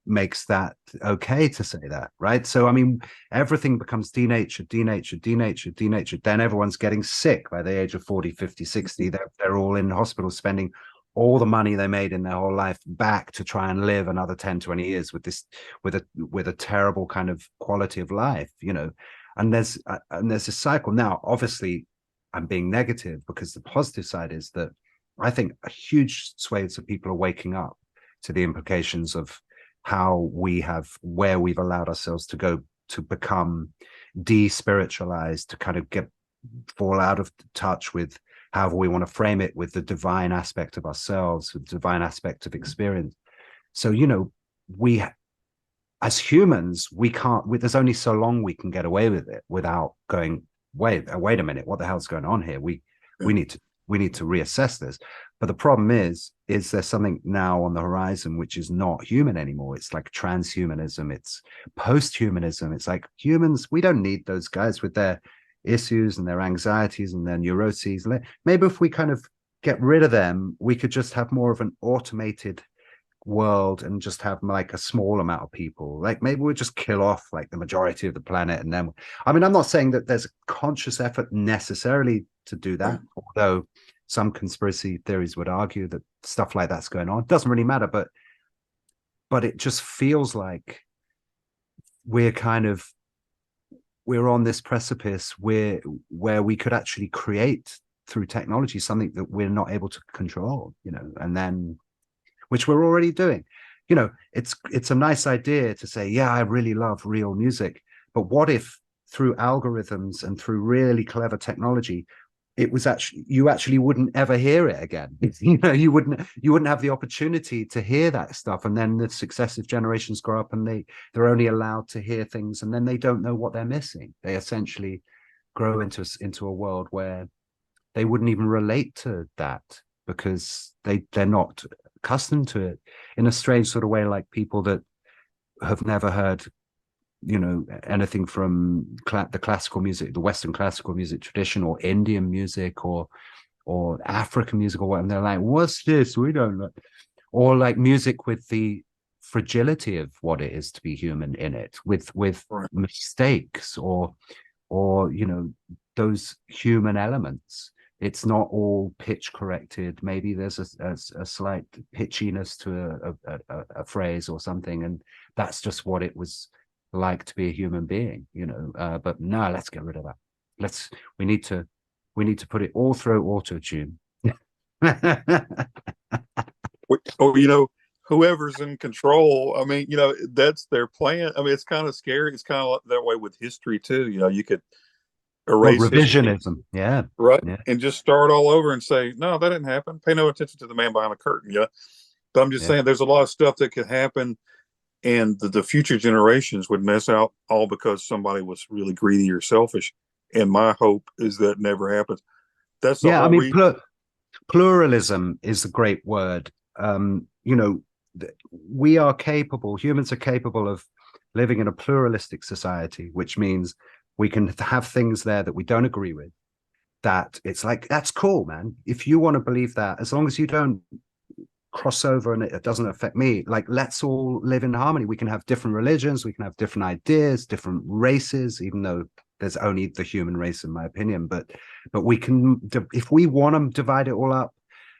makes that okay to say that, right? So I mean, everything becomes denatured, denatured, denatured, denatured. Then everyone's getting sick by the age of 40, 50, 60. They're all in hospitals spending all the money they made in their whole life back to try and live another 10, 20 years with this, with a terrible kind of quality of life, you know. And there's a cycle. Now, obviously, I'm being negative, because the positive side is that I think a huge swathes of people are waking up to the implications of how where we've allowed ourselves to go to become de-spiritualized, to kind of fall out of touch with, however we want to frame it, with the divine aspect of ourselves, with the divine aspect of experience. So, you know, we, as humans, we can't, there's only so long we can get away with it without going, wait a minute, what the hell's going on here? We need to reassess this. But the problem is there something now on the horizon which is not human anymore? It's like transhumanism, it's post-humanism. It's like, humans, we don't need those guys with their issues and their anxieties and their neuroses. Maybe if we kind of get rid of them, we could just have more of an automated world and just have like a small amount of people. Like, maybe we'll just kill off like the majority of the planet. And then, I mean, I'm not saying that there's a conscious effort necessarily to do that, although some conspiracy theories would argue that stuff like that's going on. It doesn't really matter, but it just feels like we're on this precipice where we could actually create through technology something that we're not able to control, you know, and then, which we're already doing. You know, it's a nice idea to say, yeah, I really love real music, but what if through algorithms and through really clever technology, it was actually, you actually wouldn't ever hear it again. You know, you wouldn't have the opportunity to hear that stuff. And then the successive generations grow up and they're only allowed to hear things, and then they don't know what they're missing. They essentially grow into a world where they wouldn't even relate to that, because they're not accustomed to it, in a strange sort of way, like people that have never heard, you know, anything from the classical music, the Western classical music tradition, or Indian music, or African music, or what, and they're like, what's this? We don't know. Or like music with the fragility of what it is to be human in it, with mistakes, or you know, those human elements. It's not all pitch corrected. Maybe there's a slight pitchiness to a phrase or something, and that's just what it was like to be a human being, you know. But no, let's get rid of that. We need to put it all through auto tune. Oh, you know, whoever's in control, I mean, you know, that's their plan. I mean, it's kind of scary. It's kind of that way with history too. You know, you could erase revisionism, history, yeah, right, and just start all over and say, no, that didn't happen. Pay no attention to the man behind the curtain. Yeah, but I'm just saying, there's a lot of stuff that could happen, and the future generations would miss out, all because somebody was really greedy or selfish. And my hope is that never happens. That's the whole I mean, reason. pluralism is a great word. You know, humans are capable of living in a pluralistic society, which means we can have things there that we don't agree with, that it's like, that's cool, man. If you want to believe that, as long as you don't cross over and it doesn't affect me, like, let's all live in harmony. We can have different religions, we can have different ideas, different races, even though there's only the human race, in my opinion. But we can, if we want to divide it all up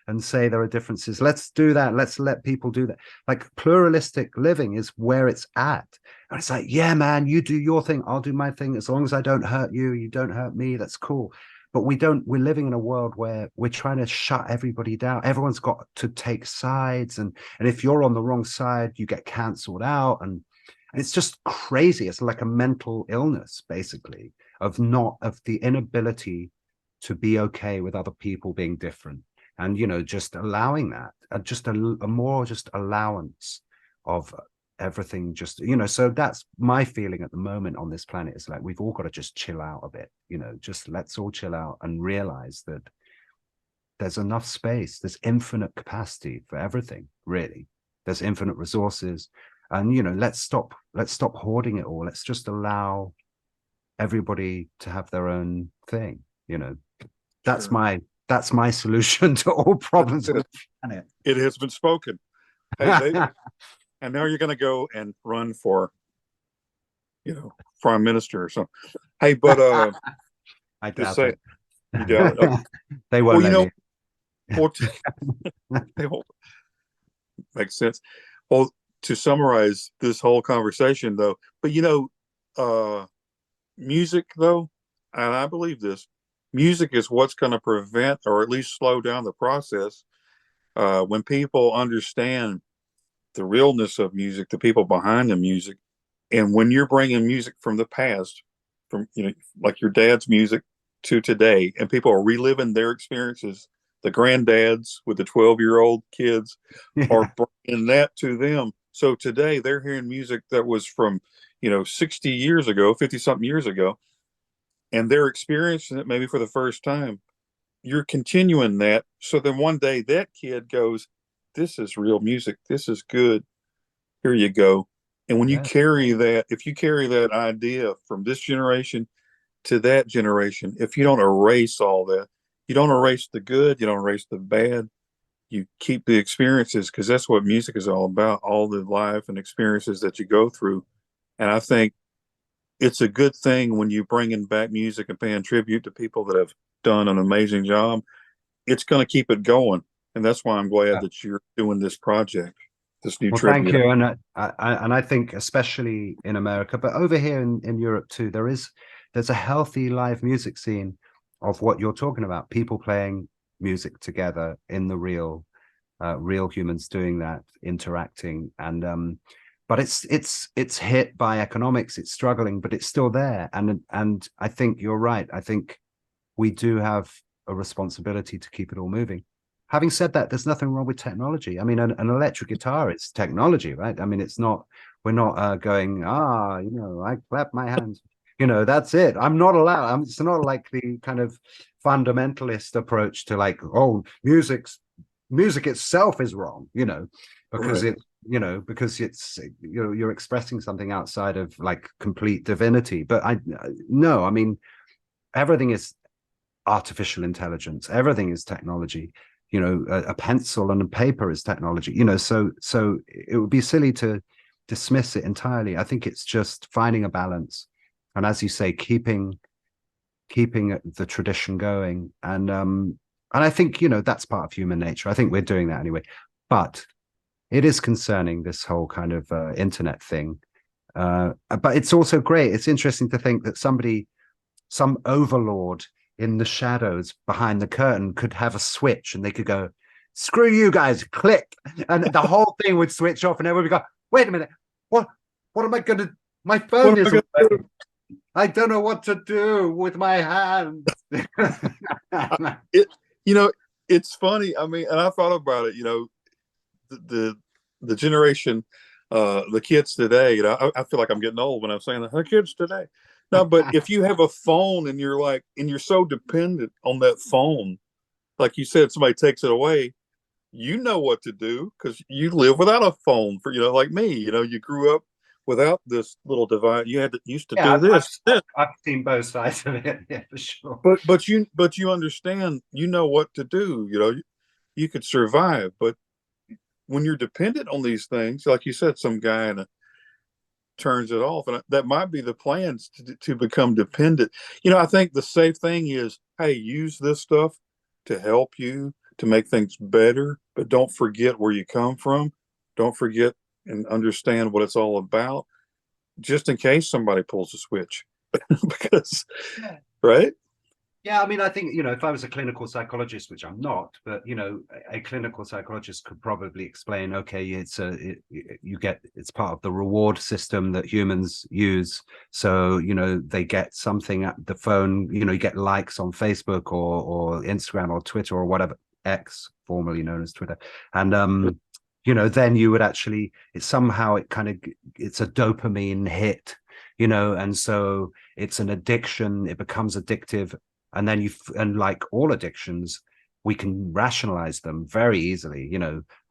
and say there are differences, let's do that. Let's let people do that. Like, pluralistic living is where it's at. And it's like, yeah, man, you do your thing, I'll do my thing. As long as I don't hurt you, you don't hurt me, that's cool. But we're living in a world where we're trying to shut everybody down. Everyone's got to take sides. And if you're on the wrong side, you get canceled out. And it's just crazy. It's like a mental illness, basically, of the inability to be okay with other people being different. And, you know, just allowing that, just a more just allowance of everything, just, you know. So that's my feeling at the moment on this planet, is like, we've all got to just chill out a bit, you know, just let's all chill out and realize that there's enough space, there's infinite capacity for everything, really. There's infinite resources. And, you know, let's stop hoarding it all. Let's just allow everybody to have their own thing, you know. That's my solution to all problems on the planet. It has been spoken. Hey, and now you're going to go and run for, you know, prime minister or something. Hey, but I doubt say, it. You doubt it. Okay. They won't Well, you know, me. Well, makes sense. Well, to summarize this whole conversation, though, but uh, music, though, and I believe this, music is what's going to prevent or at least slow down the process. When people understand the realness of music, the people behind the music, and when you're bringing music from the past, from like your dad's music to today, and people are reliving their experiences, the granddads with the 12-year-old kids Yeah. are bringing that to them. So today they're hearing music that was from 60 years ago, 50 something years ago, and they're experiencing it maybe for the first time. You're continuing that. So then one day that kid goes, "This is real music. This is good. Here you go." And when you Yeah. carry that, if you carry that idea from this generation to that generation, if you don't erase all that, you don't erase the good, you don't erase the bad, you keep the experiences, because that's what music is all about, all the life and experiences that you go through. And I think it's a good thing when you bringing back music and paying tribute to people that have done an amazing job. It's going to keep it going, and that's why I'm glad Yeah. that you're doing this project, this new Well, thank tribute. you, and I think especially in America, but over here in Europe too, there's a healthy live music scene of what you're talking about. People playing music together in the real humans doing that, interacting, and but it's hit by economics. It's struggling, but it's still there, and I think you're right. I think we do have a responsibility to keep it all moving. Having said that, there's nothing wrong with technology. I mean, an electric guitar is technology, right? I mean, it's not, we're not going, I clap my hands, that's it. I'm not allowed. It's not like the kind of fundamentalist approach to like, oh, music itself is wrong, because Right. because it's, you're expressing something outside of like complete divinity. But no, I mean, everything is artificial intelligence, everything is technology. A pencil and a paper is technology. So it would be silly to dismiss it entirely. I think it's just finding a balance, and as you say, keeping the tradition going. And I think that's part of human nature. I think we're doing that anyway. But it is concerning, this whole kind of internet thing. But it's also great. It's interesting to think that some overlord in the shadows behind the curtain could have a switch, and they could go, "Screw you guys," click, and the whole thing would switch off, and everybody would go, "Wait a minute, what am I gonna, my What phone am I isn't going to working. I don't know what to do with my hands." do? It, you know, it's funny. I mean, and I thought about it, the, the, the generation, the kids today, I feel like I'm getting old when I'm saying that, the kids today. No, but if you have a phone and you're so dependent on that phone, like you said, somebody takes it away, you know what to do because you live without a phone for, like me, you grew up without this little device. You used to Yeah, do this. I've seen both sides of it, yeah, for sure. But you understand, what to do, you could survive. But when you're dependent on these things, like you said, some guy turns it off, and that might be the plans to become dependent. I think the safe thing is, hey, use this stuff to help you to make things better, but don't forget where you come from. Don't forget and understand what it's all about, just in case somebody pulls a switch. Because, Yeah. right? Yeah, I mean, I think, if I was a clinical psychologist, which I'm not, but, a clinical psychologist could probably explain, okay, it's part of the reward system that humans use. So, they get something at the phone, you get likes on Facebook or Instagram or Twitter or whatever, X, formerly known as Twitter. And, then you would actually, it's a dopamine hit, and so it's an addiction, it becomes addictive. And then and like all addictions, we can rationalize them very easily.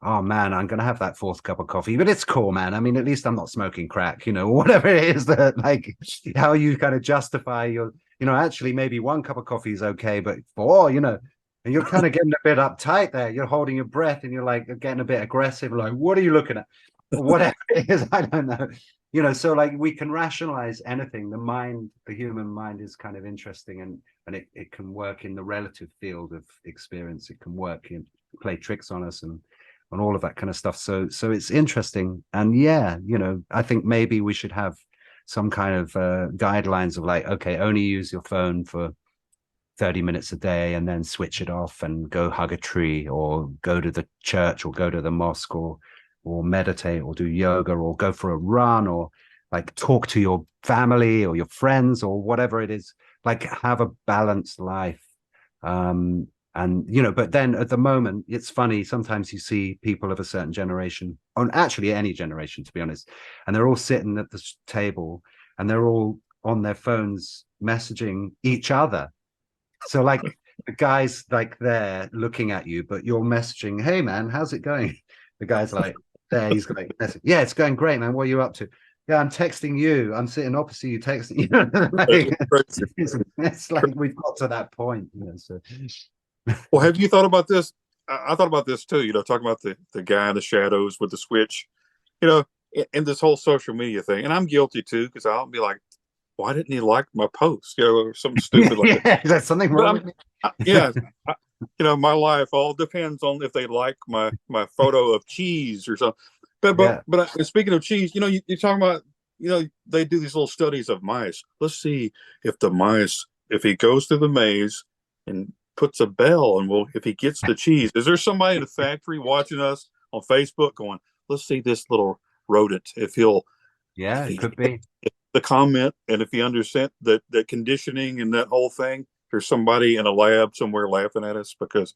Oh man, I'm gonna have that fourth cup of coffee, but it's cool, man. I mean, at least I'm not smoking crack, whatever it is that, like, how you kind of justify your, actually maybe one cup of coffee is okay, but four, and you're kind of getting a bit uptight there. You're holding your breath and you're like getting a bit aggressive, like, what are you looking at? Whatever it is, I don't know. So like we can rationalize anything. The human mind is kind of interesting, and and it can work in the relative field of experience. It can work in play tricks on us and all of that kind of stuff. So it's interesting. And yeah, I think maybe we should have some kind of guidelines of like, okay, only use your phone for 30 minutes a day and then switch it off and go hug a tree or go to the church or go to the mosque or meditate or do yoga or go for a run or like talk to your family or your friends or whatever it is, like have a balanced life. And but then at the moment, it's funny, sometimes you see people of a certain generation, on actually any generation, to be honest, and they're all sitting at the table and they're all on their phones messaging each other. So like the guy's like there looking at you, but you're messaging, hey man, how's it going? The guy's like there, he's like, yeah, it's going great, man. What are you up to? Yeah, I'm texting you. I'm sitting opposite you, texting you. It's like we've got to that point. So. Well, have you thought about this? I thought about this too. Talking about the guy in the shadows with the switch. In this whole social media thing, and I'm guilty too because I'll be like, why didn't he like my post? Or something stupid like that. Is that something wrong with me? Yeah. My life all depends on if they like my photo of cheese or something. But speaking of cheese, you're talking about, they do these little studies of mice. Let's see if he goes through the maze and puts a bell and if he gets the cheese, is there somebody in the factory watching us on Facebook going, let's see this little rodent, if he'll, it could be the comment, and if he understands that conditioning and that whole thing, there's somebody in a lab somewhere laughing at us because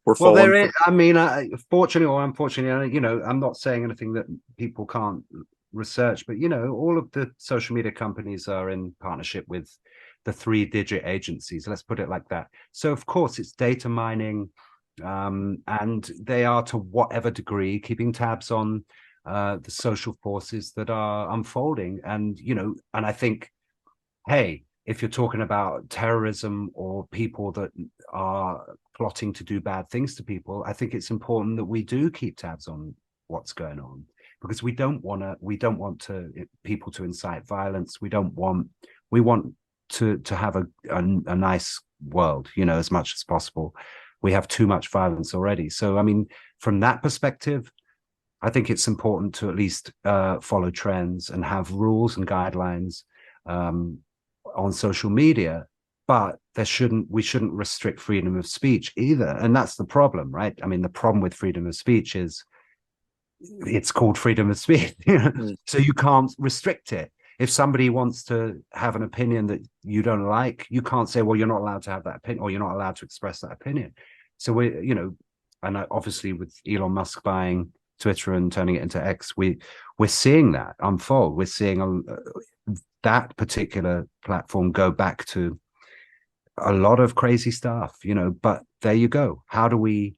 we're falling. Well, there is. I mean, fortunately or unfortunately, I'm not saying anything that people can't research, but all of the social media companies are in partnership with the 3-digit agencies. Let's put it like that. So of course it's data mining, and they are to whatever degree keeping tabs on the social forces that are unfolding. And and I think, hey, if you're talking about terrorism or people that are plotting to do bad things to people, I think it's important that we do keep tabs on what's going on, because we don't want people to incite violence. We want to have a nice world, as much as possible. We have too much violence already. So I mean, from that perspective, I think it's important to at least follow trends and have rules and guidelines on social media, but we shouldn't restrict freedom of speech either. And that's the problem, right? I mean, the problem with freedom of speech is it's called freedom of speech. So you can't restrict it. If somebody wants to have an opinion that you don't like, you can't say, well, you're not allowed to have that opinion, or you're not allowed to express that opinion. So and obviously with Elon Musk buying Twitter and turning it into X, we're seeing that unfold. We're seeing that particular platform go back to a lot of crazy stuff, but there you go. How do we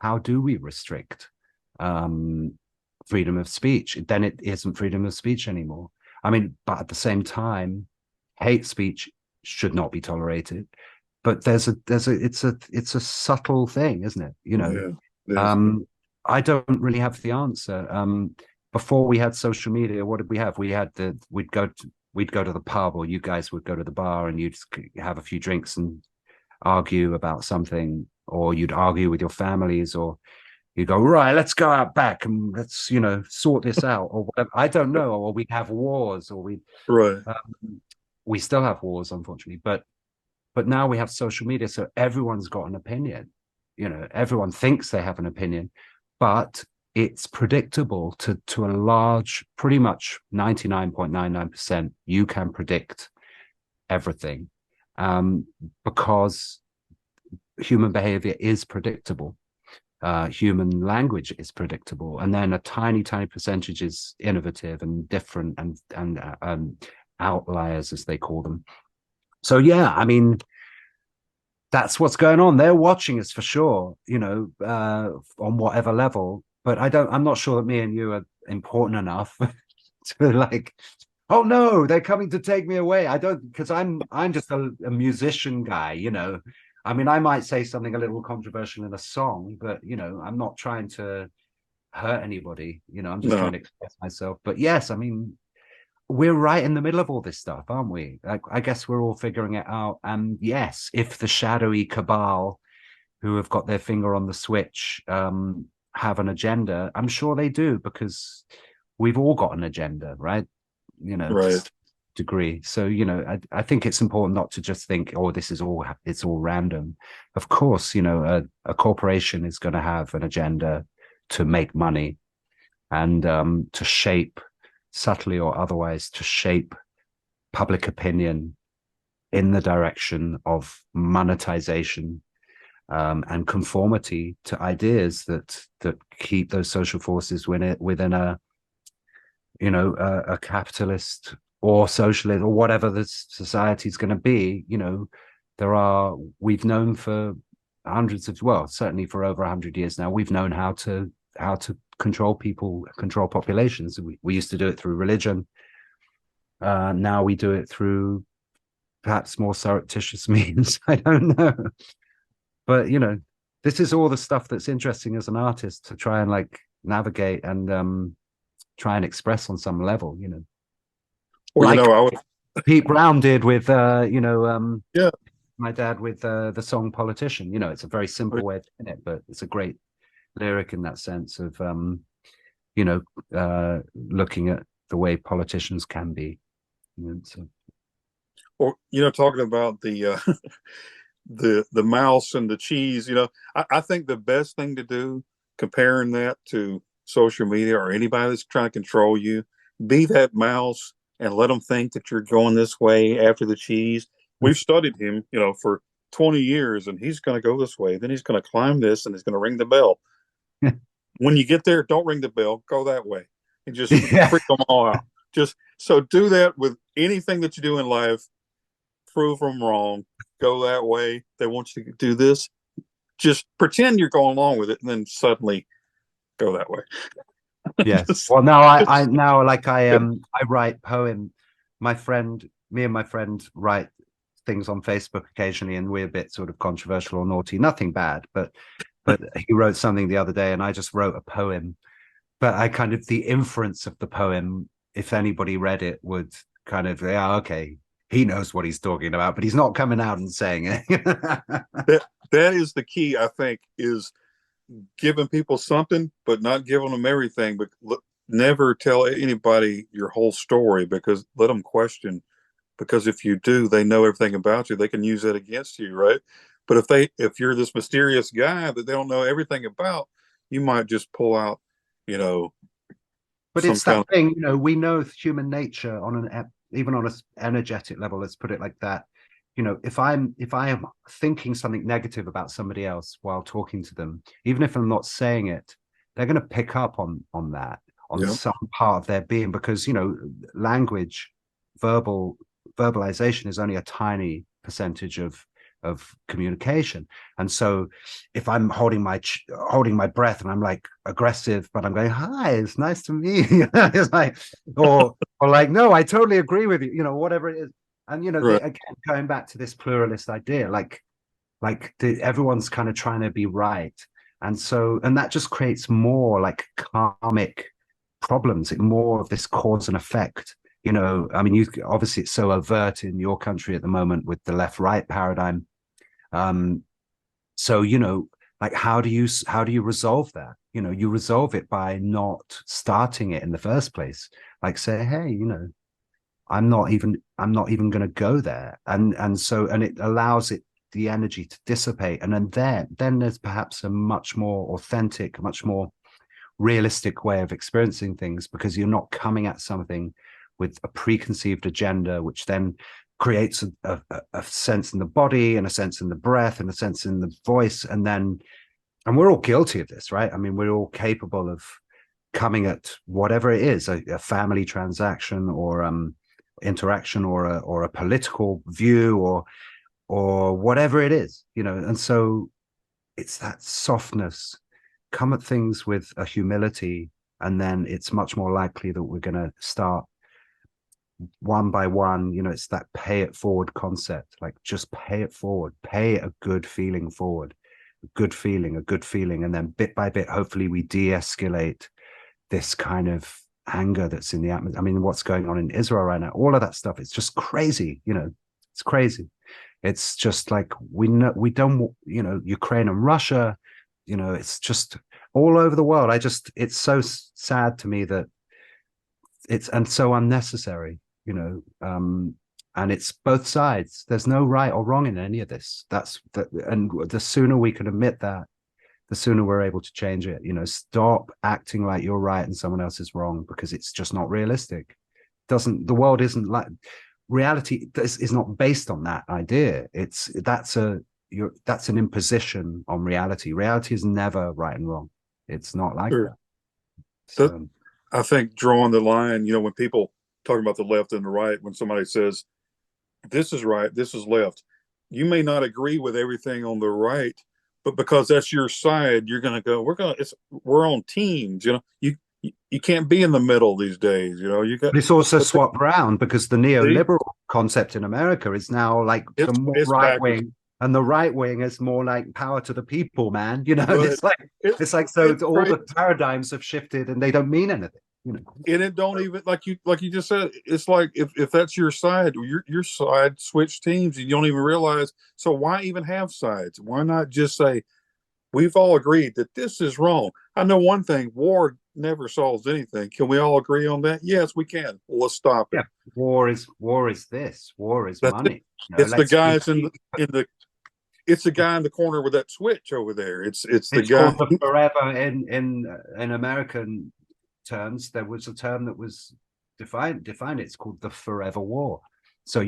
restrict freedom of speech? Then it isn't freedom of speech anymore. I mean, but at the same time, hate speech should not be tolerated. But it's a subtle thing, isn't it? Yeah. I don't really have the answer. Before we had social media, what did we have? We'd go to the pub, or you guys would go to the bar, and you'd have a few drinks and argue about something, or you'd argue with your families, or you go, right, let's go out back and let's sort this out, or whatever. I don't know. Or we'd have wars, or we still have wars, unfortunately, but now we have social media, so everyone's got an opinion. Everyone thinks they have an opinion, but it's predictable to a large, pretty much 99.99%. You can predict everything, because human behavior is predictable. Human language is predictable, and then a tiny percentage is innovative and different and outliers, as they call them. So yeah, I mean, that's what's going on. They're watching us for sure, on whatever level. But I'm not sure that me and you are important enough to like, oh no, they're coming to take me away. I don't, because I'm just a musician guy, I mean, I might say something a little controversial in a song, but I'm not trying to hurt anybody. I'm just trying to express myself. But yes, I mean, we're right in the middle of all this stuff, aren't we? Like, I guess we're all figuring it out. And yes, if the shadowy cabal who have got their finger on the switch have an agenda, I'm sure they do, because we've all got an agenda, right? You know, to Right. some degree. So, you know, I think it's important not to just think, oh, this is all, it's all random. Of course, you know, a corporation is going to have an agenda to make money and to shape, subtly or otherwise, to shape public opinion in the direction of monetization and conformity to ideas that keep those social forces within a, you know, a capitalist or socialist or whatever the society is going to be. You know, we've known for hundreds of, well, certainly for over 100 years now, we've known how to control people, control populations. We used to do it through religion. Now we do it through perhaps more surreptitious means. I don't know. But, you know, this is all the stuff that's interesting as an artist to try and like navigate and try and express on some level, you know. Well, Like I would. Pete Brown did with, Yeah. my dad with the song Politician. You know, it's a very simple way of doing it, but it's a great lyric in that sense of, looking at the way politicians can be. You know, so. Well, talking about the the mouse and the cheese, I think the best thing to do, comparing that to social media or anybody that's trying to control you, be that mouse and let them think that you're going this way after the cheese. We've studied him, for 20 years, and he's going to go this way. Then he's going to climb this, and he's going to ring the bell. When you get there, don't ring the bell. Go that way, and just Yeah. freak them all out. Just so do that with anything that you do in life. Prove them wrong. Go that way. They want you to do this. Just pretend you're going along with it, and then suddenly go that way. Yes. Just- Well, now I just- now like I write poem. Me and my friend write things on Facebook occasionally, and we're a bit sort of controversial or naughty. Nothing bad, but he wrote something the other day, and I just wrote a poem. But I kind of, the inference of the poem, if anybody read it, would kind of, yeah, okay, he knows what he's talking about, but he's not coming out and saying it. that is the key, I think, is giving people something, but not giving them everything. But never tell anybody your whole story, because let them question. Because if you do, they know everything about you. They can use that against you, right? But if you're this mysterious guy that they don't know everything about, you might just pull out, you know, But some it's kind that of thing, you know, we know human nature on an even on an energetic level, let's put it like that. You know, if I am thinking something negative about somebody else while talking to them, even if I'm not saying it, they're going to pick up on that, on yeah, some part of their being, because, you know, language, verbalization is only a tiny percentage of communication. And so if I'm holding my breath and I'm like aggressive, but I'm going, hi, it's nice to meet you. It's like, or like, no, I totally agree with you, you know, whatever it is. And, you know, right, again, going back to this pluralist idea, everyone's kind of trying to be right. And that just creates more like karmic problems, more of this cause and effect. You know, I mean, obviously it's so overt in your country at the moment with the left-right paradigm. So, you know, like how do you resolve that? You know, you resolve it by not starting it in the first place. Like say, hey, you know, I'm not even going to go there. And it allows the energy to dissipate. And then there's perhaps a much more authentic, much more realistic way of experiencing things, because you're not coming at something with a preconceived agenda, which then creates a sense in the body and a sense in the breath and a sense in the voice. And we're all guilty of this, right? I mean, we're all capable of coming at whatever it is, a family transaction or interaction or a political view or whatever it is, you know. And so it's that softness, come at things with a humility, and then it's much more likely that we're going to start one by one. You know, it's that pay it forward concept, like just pay it forward, pay a good feeling forward, a good feeling, and then bit by bit, hopefully we de-escalate this kind of anger that's in the atmosphere. I mean, what's going on in Israel right now, all of that stuff, it's just crazy, it's crazy. It's just like we don't, Ukraine and Russia, it's just all over the world. It's so sad to me that and so unnecessary, and it's both sides. There's no right or wrong in any of this. And the sooner we can admit that, the sooner we're able to change it. Stop acting like you're right and someone else is wrong, because it's just not realistic. The world isn't like reality is not based on that idea. That's an imposition on reality. Reality is never right and wrong. It's not like Sure. that. That, I think drawing the line, when people talk about the left and the right, when somebody says this is right, this is left, you may not agree with everything on the right, but because that's your side, you're going to go, we're on teams. You can't be in the middle these days. But it's also swapped around, because the neoliberal concept in America is now like the more right wing, and the right wing is more like power to the people, man. It's like all the paradigms have shifted and they don't mean anything. And it don't even, like you just said, it's like if that's your side, your side switch teams and you don't even realize. So why even have sides? Why not just say we've all agreed that this is wrong? I know one thing: war never solves anything. Can we all agree on that? Yes, we can. Well, let's stop it. Yeah, war is this. War is money. It's the guys in the. It's the guy in the corner with that switch over there. It's the guy. Called the forever in American terms. There was a term that was defined. It's called the forever war. So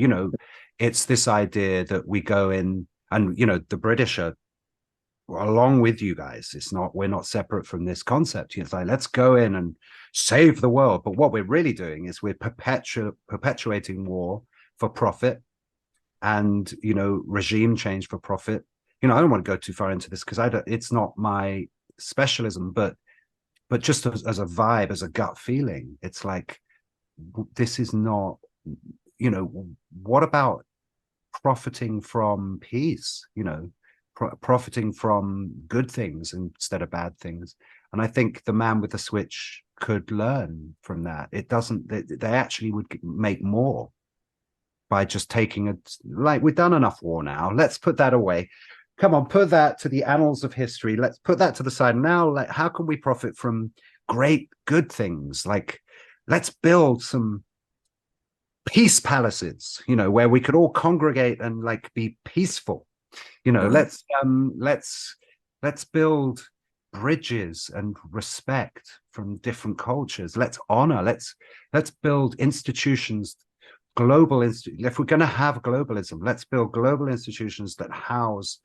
it's this idea that we go in, and the British are along with you guys. We're not separate from this concept. It's like, let's go in and save the world. But what we're really doing is we're perpetuating war for profit, and regime change for profit. I don't want to go too far into this because it's not my specialism, but just as a vibe, as a gut feeling, it's like, this is not, what about profiting from peace, profiting from good things instead of bad things? And I think the man with the switch could learn from that. They actually would make more by just taking we've done enough war now. Let's put that away. Come on, put that to the annals of history. Let's put that to the side. Now, how can we profit from great, good things? Like, let's build some peace palaces, where we could all congregate and be peaceful. Let's build bridges and respect from different cultures. Let's honor. Let's build institutions. If we're going to have globalism, let's build global institutions that house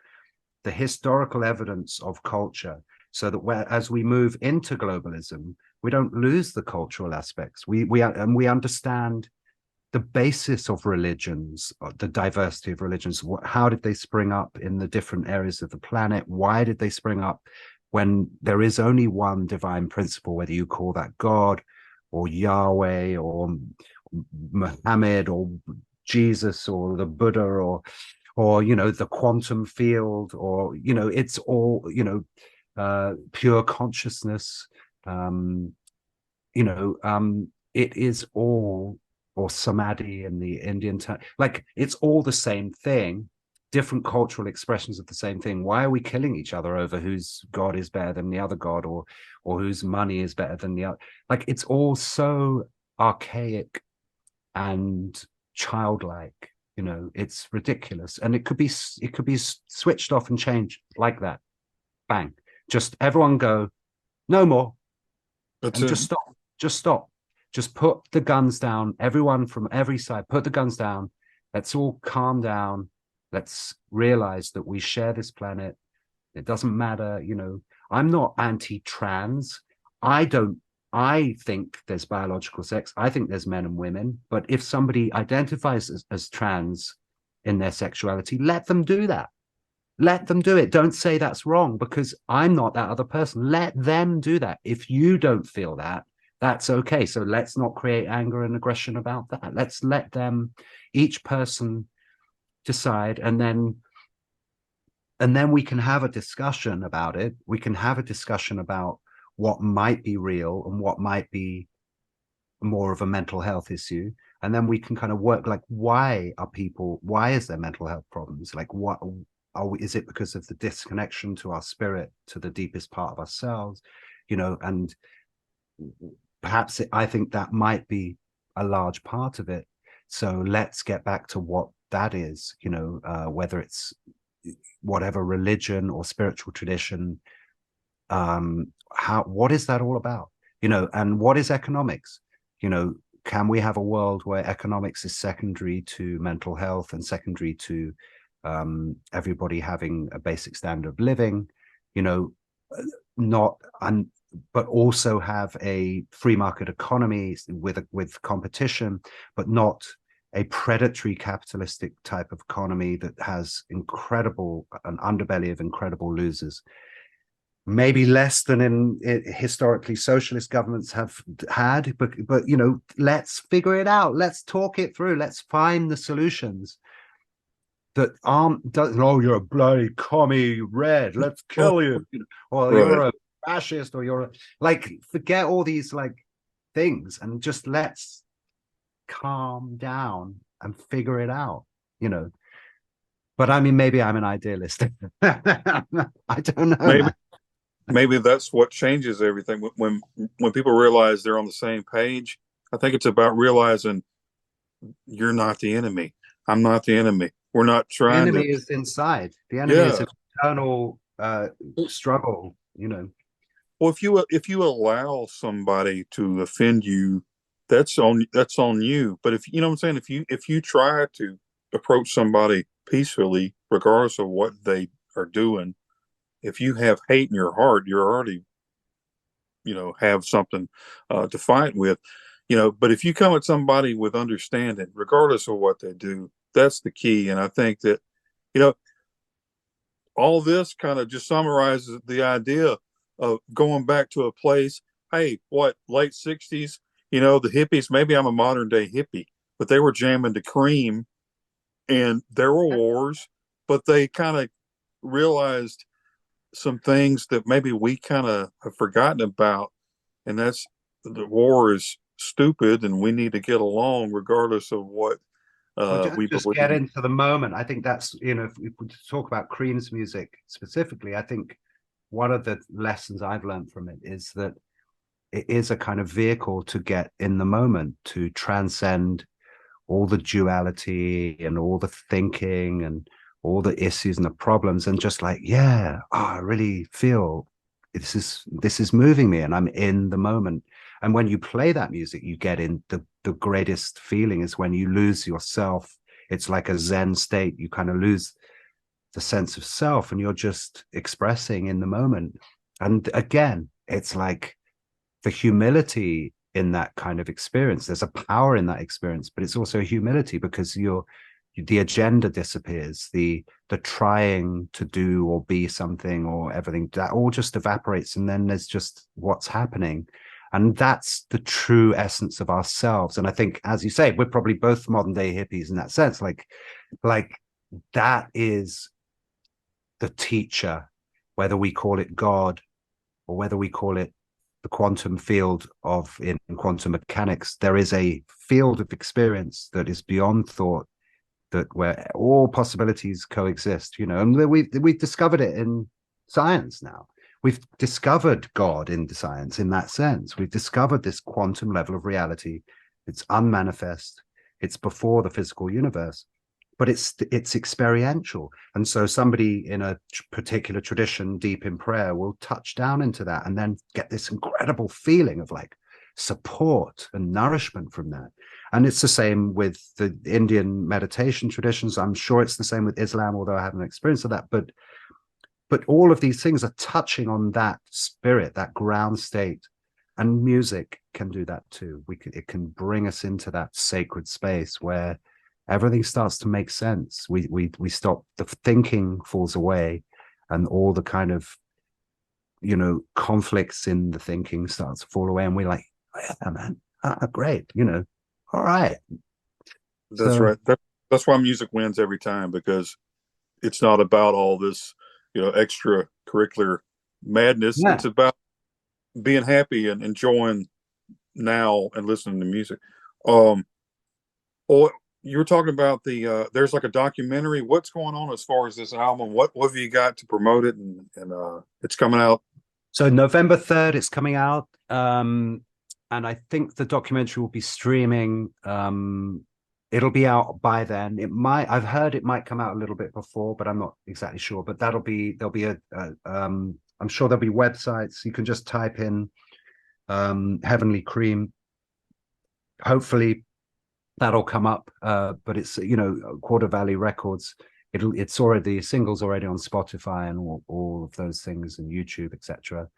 the historical evidence of culture, so that as we move into globalism, we don't lose the cultural aspects. We understand the basis of religions, the diversity of religions. How did they spring up in the different areas of the planet? Why did they spring up when there is only one divine principle, whether you call that God or Yahweh or Muhammad or Jesus or the Buddha or the quantum field, or it's all pure consciousness. It is all, or samadhi in the Indian term, it's all the same thing, different cultural expressions of the same thing. Why are we killing each other over whose God is better than the other God, or whose money is better than the other? It's all so archaic and childlike. It's ridiculous, and it could be switched off and changed like that. Bang! Just everyone go, no more. Just stop. Just put the guns down. Everyone from every side, put the guns down. Let's all calm down. Let's realize that we share this planet. It doesn't matter. I'm not anti-trans. I think there's biological sex. I think there's men and women. But if somebody identifies as trans in their sexuality, let them do that. Let them do it. Don't say that's wrong, because I'm not that other person. Let them do that. If you don't feel that, that's okay. So let's not create anger and aggression about that. Let's let them, each person, decide, and then we can have a discussion about it. We can have a discussion about what might be real and what might be more of a mental health issue, and then we can kind of work like, why is there mental health problems? Like, what is it because of the disconnection to our spirit, to the deepest part of ourselves, and perhaps I think that might be a large part of it. So let's get back to what that is, whether it's whatever religion or spiritual tradition, what is that all about? And what is economics? Can we have a world where economics is secondary to mental health and secondary to everybody having a basic standard of living, not but also have a free market economy with competition, but not a predatory capitalistic type of economy that has an underbelly of incredible losers. Maybe less than in historically socialist governments have had, but let's figure it out. Let's talk it through. Let's find the solutions that you're a bloody commie red, let's kill you, or right. You're a fascist, or you're forget all these things and just let's calm down and figure it out, But I mean, maybe I'm an idealist. I don't know. Maybe that's what changes everything. When people realize they're on the same page, I think it's about realizing you're not the enemy. I'm not the enemy. We're not trying to. The enemy is inside. The enemy is an eternal struggle, Well, if you allow somebody to offend you, that's on you. But if you know what I'm saying, if you try to approach somebody peacefully, regardless of what they are doing, if you have hate in your heart, you're already, have something to fight with, But if you come at somebody with understanding, regardless of what they do, that's the key. And I think that, all this kind of just summarizes the idea of going back to a place. Hey, late 60s, the hippies, maybe I'm a modern day hippie, but they were jamming to Cream and there were wars, but they kind of realized some things that maybe we kind of have forgotten about. And that's the war is stupid and we need to get along regardless of what we just believe. Get into the moment. I think that's, if we talk about Cream's music specifically, I think one of the lessons I've learned from it is that it is a kind of vehicle to get in the moment, to transcend all the duality and all the thinking and all the issues and the problems, and just I really feel this is moving me and I'm in the moment. And when you play that music, you get in the greatest feeling is when you lose yourself. It's like a Zen state. You kind of lose the sense of self and you're just expressing in the moment. And again, it's like the humility in that kind of experience. There's a power in that experience, but it's also a humility because the agenda disappears, the trying to do or be something or everything, that all just evaporates, and then there's just what's happening. And that's the true essence of ourselves. And I think, as you say, we're probably both modern day hippies in that sense. Like that is the teacher, whether we call it God or whether we call it the quantum field in quantum mechanics. There is a field of experience that is beyond thought, where all possibilities coexist, and we've discovered it in science now. We've discovered God in the science in that sense. We've discovered this quantum level of reality. It's unmanifest. It's before the physical universe, but it's experiential. And so somebody in a particular tradition, deep in prayer, will touch down into that and then get this incredible feeling of support and nourishment from that. And it's the same with the Indian meditation traditions. I'm sure it's the same with Islam, although I haven't experienced of that. But all of these things are touching on that spirit, that ground state, and music can do that too. It can bring us into that sacred space where everything starts to make sense. We stop, the thinking falls away, and all the kind of conflicts in the thinking starts to fall away, and we're like, oh, yeah, man, great, all right. That's right. That's why music wins every time, because it's not about all this extracurricular madness. Yeah. It's about being happy and enjoying now and listening to music. Um, or you were talking about there's like a documentary. What's going on as far as this album? What have you got to promote it? And it's coming out. So November 3rd, it's coming out. And I think the documentary will be streaming. It'll be out by then. I've heard it might come out a little bit before, but I'm not exactly sure. But there'll be I'm sure there'll be websites. You can just type in Heavenly Cream. Hopefully that'll come up. But it's, Quarter Valley Records. The singles already on Spotify and all of those things, and YouTube, etc.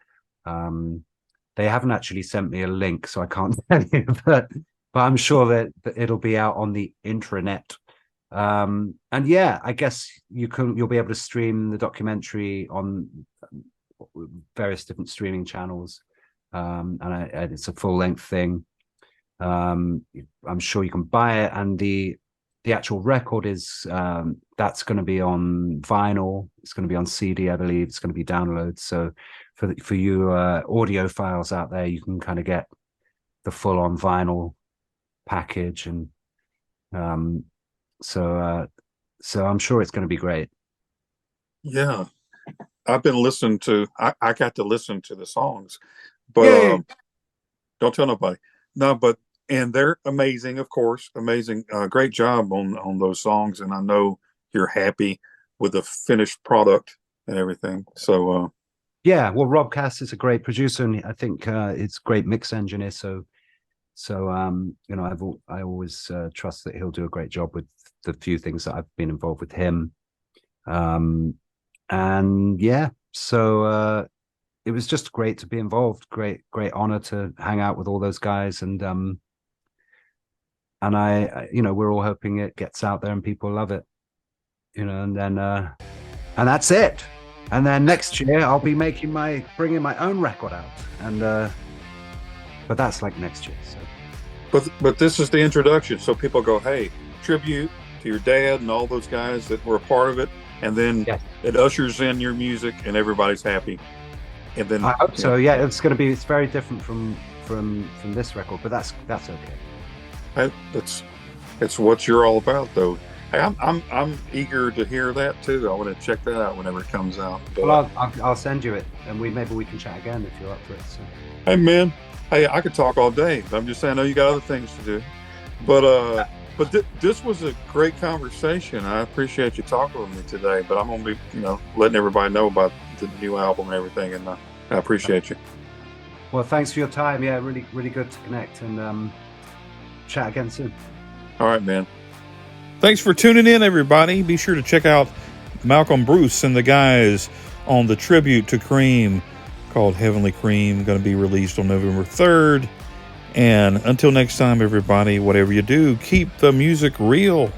They haven't actually sent me a link, so I can't tell you, but I'm sure that it'll be out on the intranet. And yeah, I guess you'll be able to stream the documentary on various different streaming channels. And it's a full length thing. I'm sure you can buy it, and the actual record is that's going to be on vinyl. It's going to be on CD, I believe. It's going to be downloads. So for you audiophiles out there, you can kind of get the full on vinyl package, and so I'm sure it's going to be great. Yeah, I've been listening to. I got to listen to the songs, but don't tell nobody. No, and they're amazing, of course, amazing. Great job on those songs, and I know you're happy with the finished product and everything. So yeah, well, Rob Cass is a great producer, and I think it's a great mix engineer. So I always trust that he'll do a great job with the few things that I've been involved with him. And yeah, so it was just great to be involved. Great honor to hang out with all those guys, and I we're all hoping it gets out there and people love it, and then and that's it. And then next year I'll be bringing my own record out, and but that's like next year. So, but this is the introduction, so people go, hey, tribute to your dad and all those guys that were a part of it, and then it ushers in your music, and everybody's happy. And then I hope so. Yeah, it's very different from this record, but that's okay. It's what you're all about, though. Hey, I'm eager to hear that too. I want to check that out whenever it comes out. But, well, I'll send you it, and maybe we can chat again if you're up for it. So. Hey man, I could talk all day. I'm just saying, I know you got other things to do, but this was a great conversation. I appreciate you talking with me today. But I'm gonna be letting everybody know about the new album and everything, and I appreciate you. Well, thanks for your time. Yeah, really good to connect, and chat again soon. All right, man. Thanks for tuning in, everybody. Be sure to check out Malcolm Bruce and the guys on the tribute to Cream called Heavenly Cream, going to be released on November 3rd. And until next time, everybody, whatever you do, keep the music real.